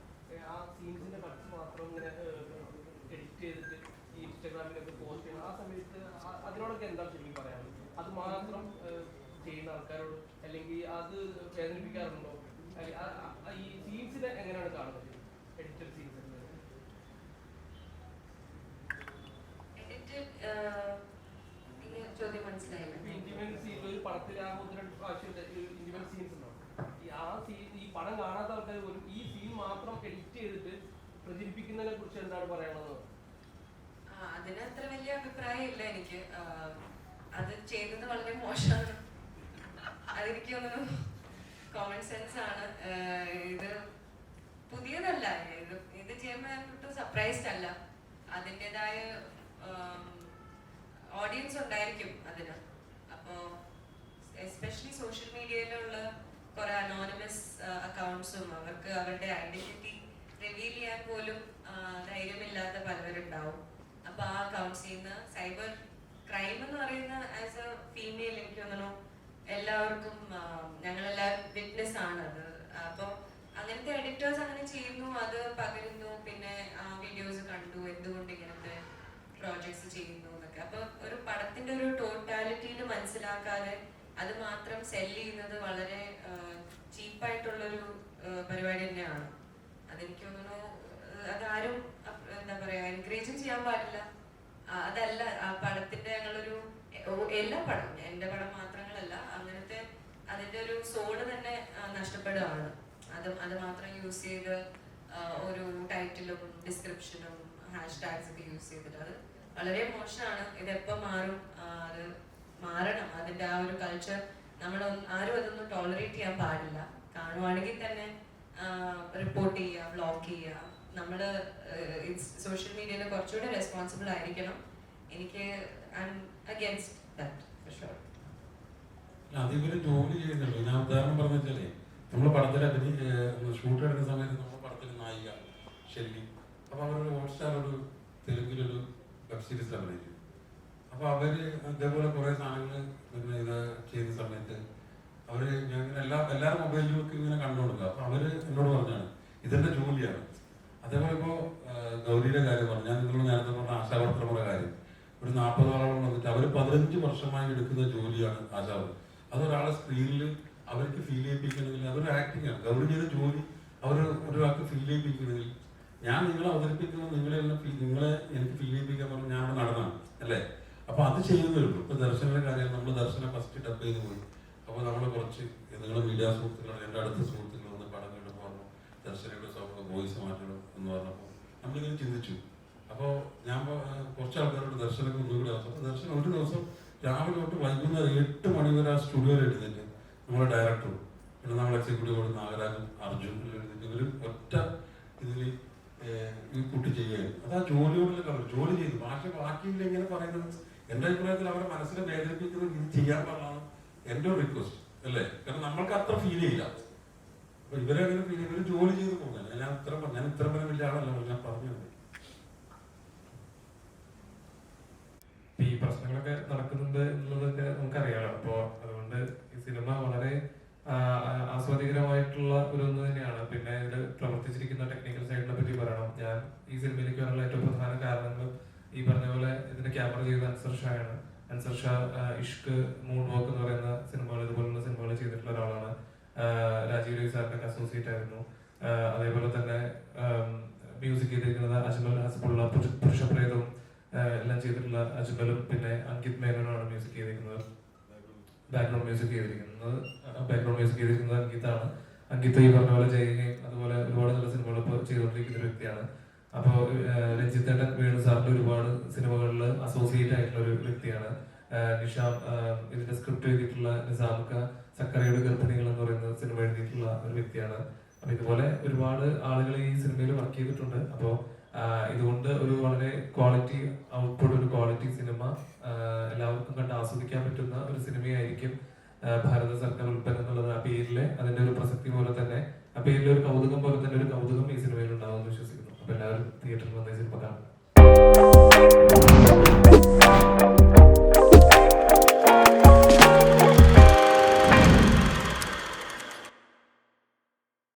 ആ സീൻസിന്റെ കട്ട്സ് മാത്രം ഇങ്ങനെ എഡിറ്റ് ചെയ്തിട്ട് ഈ ഇൻസ്റ്റാഗ്രാമിലൊക്കെ പോസ്റ്റ് ചെയ്യുന്ന ആ സമയത്ത് അതിനോടൊക്കെ എന്താ ശരിക്കും പറയാനുള്ളത്? അത് മാത്രം ചെയ്യുന്ന ആൾക്കാരോട് അല്ലെങ്കിൽ അത് വേദനിപ്പിക്കാറുണ്ടോ? ഈ സീൻസിനെ എങ്ങനെയാണ് കാണുന്നത്? എഡിറ്റഡ് സീൻസ് ചോദ്യം മനസ്സിലായില്ല. ഇൻഡിവിജ്വൽ സീൻ ഒരു പടത്തിൽ ആ 1-2 പ്രാവശ്യം ഇൻഡിവിജ്വൽ സീൻസ് ഉണ്ടാവും. ഈ പടം കാണാത്ത ആൾക്കാർ പോലും ഈ സീൻ മാത്രം എഡിറ്റ് ചെയ്തിട്ട് പ്രചരിപ്പിക്കുന്നതിനെ കുറിച്ച് എന്താണ് പറയാനുള്ളത്? അതിന് അത്ര വലിയ അഭിപ്രായം ഇല്ല എനിക്ക്. അത് ചെയ്തത് വളരെ മോശമാണ്. അതെനിക്ക് തോന്നുന്നു കോമൺ സെൻസ് ആണ്. ഇത് പുതിയതല്ല. ഇത് ചെയ്യുമ്പോൾ ഞാൻ ഒട്ടും സർപ്രൈസ്ഡ് അല്ല. അതിൻ്റെതായ ഓഡിയൻസ് ഉണ്ടായിരിക്കും അതിന്. അപ്പോൾ എസ്പെഷ്യലി സോഷ്യൽ മീഡിയയിലുള്ള കുറെ അനോണിമസ് അക്കൗണ്ട്സും അവർക്ക് അവരുടെ ഐഡന്റിറ്റി റിവീൽ ചെയ്യാൻ പോലും ധൈര്യമില്ലാത്ത പലവരുണ്ടാവും. അപ്പൊ ആ അക്കൗണ്ട്സിൽ നിന്ന് സൈബർ ക്രൈം എന്ന് പറയുന്ന ആസ് എ ഫീമെയിൽ എനിക്ക് തോന്നുന്നു എല്ലാവർക്കും ഞങ്ങളെല്ലാവരും വിറ്റ്നസ് ആണ് അത്. അപ്പോൾ അങ്ങനത്തെ എഡിറ്റേഴ്സ് അങ്ങനെ ചെയ്യുന്നു, അത് പകരുന്നു, പിന്നെ ആ വീഡിയോസ് കണ്ടു എന്തുകൊണ്ട് ഇങ്ങനത്തെ പ്രോജക്ട്സ് ചെയ്യുന്നു എന്നൊക്കെ. അപ്പൊ ഒരു പടത്തിന്റെ ഒരു ടോട്ടാലിറ്റിയിൽ മനസ്സിലാക്കാതെ അത് മാത്രം സെല് ചെയ്യുന്നത് വളരെ ചീപ്പായിട്ടുള്ളൊരു പരിപാടി തന്നെയാണ്. അതെനിക്ക് തോന്നുന്നു അതാരും എന്താ പറയാ എൻകറേജും ചെയ്യാൻ പാടില്ല. അതല്ല ആ പടത്തിന്റെ ഞങ്ങളൊരു എല്ലാ പടം എന്റെ പടം മാത്രങ്ങളല്ല, അങ്ങനത്തെ അതിന്റെ ഒരു സോള് തന്നെ നഷ്ടപ്പെടുകയാണ്. അത് മാത്രം യൂസ് ചെയ്ത് ഒരു ടൈറ്റിലും ഡിസ്ക്രിപ്ഷനും ഹാഷ്ടാഗ്സ് ഒക്കെ യൂസ് ചെയ്തിട്ട് അത് വളരെ മോശമാണ്. ഇതെപ്പോ മാറും? അത് മാറണം. അതിന്റെ ആ ഒരു കൾച്ചർ നമ്മൾ ആരും അതൊന്നും ടോളറേറ്റ് ചെയ്യാൻ പാടില്ല. കാണുവാണെങ്കിൽ തന്നെ റിപ്പോർട്ട് ചെയ്യുക, ബ്ലോക്ക് ചെയ്യുക. നമ്മള് സോഷ്യൽ മീഡിയയിൽ കുറച്ചുകൂടെ റെസ്പോൺസിബിൾ ആയിരിക്കണം. എനിക്ക് അഗൈൻസ്റ്റ് ദാറ്റ് ഫോർ ഷുവർ. അതിവര് ജോലി ചെയ്യുന്നുള്ളൂ. ഞാൻ ഉദാഹരണം പറഞ്ഞു വെച്ചാലേ നമ്മൾ പടത്തിൽ ഷൂട്ട് എടുക്കുന്ന സമയത്ത് നമ്മുടെ പടത്തിൽ നായിക ഷെല്ലി, അപ്പൊ അവരൊരു ഹോട്ട്സ്റ്റാർ ഒരു തെലുങ്കിലൊരു വെബ് സീരീസ് അഭിനയിച്ചു. അപ്പൊ അവര് ഇതേപോലെ കുറെ സാധനങ്ങൾ പിന്നെ ഇത് ചെയ്യുന്ന സമയത്ത് അവര് ഞാൻ എല്ലാവരും മൊബൈലിലൊക്കെ ഇങ്ങനെ കണ്ടുകൊടുക്കുക. അപ്പൊ അവര് എന്നോട് പറഞ്ഞാണ് ഇതെന്റെ ജോലിയാണ്. അതേപോലെ ഇപ്പോ ഗൗരിയുടെ കാര്യം പറഞ്ഞു, ഞാൻ നിങ്ങളോട് നേരത്തെ പറഞ്ഞ ആശാവർത്തനമുള്ള കാര്യം. ഒരു 40 ആളോളം വന്നിട്ട് അവർ 15 വർഷമായി എടുക്കുന്ന ജോലിയാണ് ആശാവർത്തനം. അതൊരാളെ സ്ക്രീനിൽ അവർക്ക് ഫീൽ ചെയ്യിപ്പിക്കണമെങ്കിൽ അതൊരു ആക്ടിങ് ആണ്. ഗൗരി ചെയ്ത ജോലി അവർ ഒരാൾക്ക് ഫീൽ ചെയ്യിപ്പിക്കണമെങ്കിൽ ഞാൻ നിങ്ങളെ അവതരിപ്പിക്കുമ്പോൾ നിങ്ങളെ എനിക്ക് ഫീൽ ചെയ്യിപ്പിക്കാൻ പറഞ്ഞാൽ ഞാൻ അവിടെ നടന്നാണ് അല്ലേ. അപ്പോൾ അത് ചെയ്യുന്നേ ഉള്ളൂ. ഇപ്പോൾ ദർശനയുടെ കാര്യം നമ്മൾ ദർശനം ഫസ്റ്റ് ഡബ് ചെയ്ത് പോയി. അപ്പോൾ നമ്മൾ കുറച്ച് നിങ്ങൾ മീഡിയ സുഹൃത്തുക്കളാണ്, എൻ്റെ അടുത്ത സുഹൃത്തുക്കൾ വന്ന് പടം കണ്ടപ്പോൾ പറഞ്ഞു ദർശനയുടെ വോയിസ് മാറ്റണം എന്ന് പറഞ്ഞപ്പോൾ നമ്മളിങ്ങനെ ചിന്തിച്ചു. അപ്പോൾ ഞാൻ കുറച്ച് ആൾക്കാരോട് ദർശനമൊക്കെ ഒന്നുകൂടി അവസരം. ദർശനം ഒരു ദിവസം രാവിലെ തൊട്ട് വൈകുന്നേരം 8 മണി വരെ ആ സ്റ്റുഡിയോയിൽ എഴുതിയിട്ട് നമ്മളെ ഡയറക്ടറും പിന്നെ നമ്മളെ എക്സിക്യൂട്ടീവ് നാഗരാജും അർജുനും എഴുതിയിട്ട് ഇവർ ഒറ്റ ഇതിൽ ഈ കുട്ടി ചെയ്യുകയായിരുന്നു. അത് ആ ജോലിയോടുള്ള കവർ ജോലി ചെയ്തു. ബാക്കിയില്ല ഇങ്ങനെ പറയുന്നത് എൻ്റെ അഭിപ്രായത്തിൽ അവരെ മനസ്സിനെ വേദനിപ്പിക്കുന്നത് ഇത് ചെയ്യാൻ പാടില്ലാണ് എൻ്റെ ഒരു റിക്വസ്റ്റ് അല്ലേ. കാരണം നമ്മൾക്ക് അത്ര ഫീൽ ചെയ്യില്ല. അപ്പൊ ഇവരെ അങ്ങനെ ഫീൽ ചെയ്യും, ഇവർ ജോലി ചെയ്ത് പോകുന്നില്ല. ഞാൻ ഇത്ര വലിയ ആളല്ല ഞാൻ പറഞ്ഞത്. ഈ പ്രശ്നങ്ങളൊക്കെ നടക്കുന്നുണ്ട് എന്നുള്ളതൊക്കെ നമുക്കറിയാം. അപ്പോൾ അതുകൊണ്ട് ഈ സിനിമ വളരെ ആസ്വാദികരമായിട്ടുള്ള ഒരു ഒന്ന് തന്നെയാണ്. പിന്നെ ഇതിൽ പ്രവർത്തിച്ചിരിക്കുന്ന ടെക്നിക്കൽ സൈഡിനെ പറ്റി പറയണം. ഞാൻ ഈ സിനിമയിലേക്ക് വരാനുള്ള ഏറ്റവും പ്രധാന കാരണങ്ങൾ ഈ പറഞ്ഞ പോലെ ഇതിന്റെ ക്യാമറ ചെയ്ത അൻസർ ഷായാണ്. അൻസർ ഷാ ഇഷ്ക്, മൂൺ വാക്ക് എന്ന് പറയുന്ന സിനിമകൾ, ഇതുപോലുള്ള സിനിമകൾ ചെയ്തിട്ടുള്ള ഒരാളാണ്. രാജീവ് രവി സാറിനൊക്കെ അസോസിയേറ്റ് ആയിരുന്നു. അതേപോലെ തന്നെ മ്യൂസിക് ചെയ്തിരിക്കുന്നത് അജ്മൽ ഹസ്ബുള്ള, പുരുഷപ്രേതവും എല്ലാം ചെയ്തിട്ടുള്ള അജ്മലും പിന്നെ അങ്കിത് മേനോനാണ് മ്യൂസിക് ചെയ്തിരിക്കുന്നത്. ബാക്ക്ഗ്രൗണ്ട് മ്യൂസിക് ചെയ്തിരിക്കുന്നത് അങ്കിത്താണ്. അങ്കിത്ത് ഈ പറഞ്ഞ പോലെ ചെയ്യുകയും അതുപോലെ ഒരുപാട് നല്ല സിനിമകൾ ഇപ്പോൾ ചെയ്തുകൊണ്ടിരിക്കുന്ന ഒരു വ്യക്തിയാണ്. അപ്പോൾ രഞ്ജിത്തേട്ടൻ വേണു സാറിന്റെ ഒരുപാട് സിനിമകളിൽ അസോസിയേറ്റ് ആയിട്ടുള്ള ഒരു വ്യക്തിയാണ്. നിഷാം ഇതിന്റെ സ്ക്രിപ്റ്റ് എഴുതിയിട്ടുള്ള നിസാമുക്ക സക്കറിയുടെ ഗർഭിണികൾ എന്ന് പറയുന്ന സിനിമ എഴുതിയിട്ടുള്ള ഒരു വ്യക്തിയാണ്. അപ്പൊ ഇതുപോലെ ഒരുപാട് ആളുകൾ ഈ സിനിമയിൽ വർക്ക് ചെയ്തിട്ടുണ്ട്. അപ്പോൾ ഇതുകൊണ്ട് ഒരു വളരെ ക്വാളിറ്റി ഔട്ട്പുട്ട്, ഒരു ക്വാളിറ്റി സിനിമ എല്ലാവർക്കും കണ്ട് ആസ്വദിക്കാൻ പറ്റുന്ന ഒരു സിനിമയായിരിക്കും ഭാരത സർക്കാർ ഉൽപ്പന്നം എന്നുള്ളത്. ആ പേരിലെ അതിന്റെ ഒരു പ്രസക്തി പോലെ തന്നെ ആ പേരിലെ ഒരു കൗതുകം പോലെ തന്നെ ഒരു കൗതുകം ഈ സിനിമയിൽ ഉണ്ടാവുമെന്ന് വിശ്വസിക്കുന്നു. അപ്പൊ എല്ലാവരും തിയേറ്ററിൽ വന്ന സിനിമ കാണും.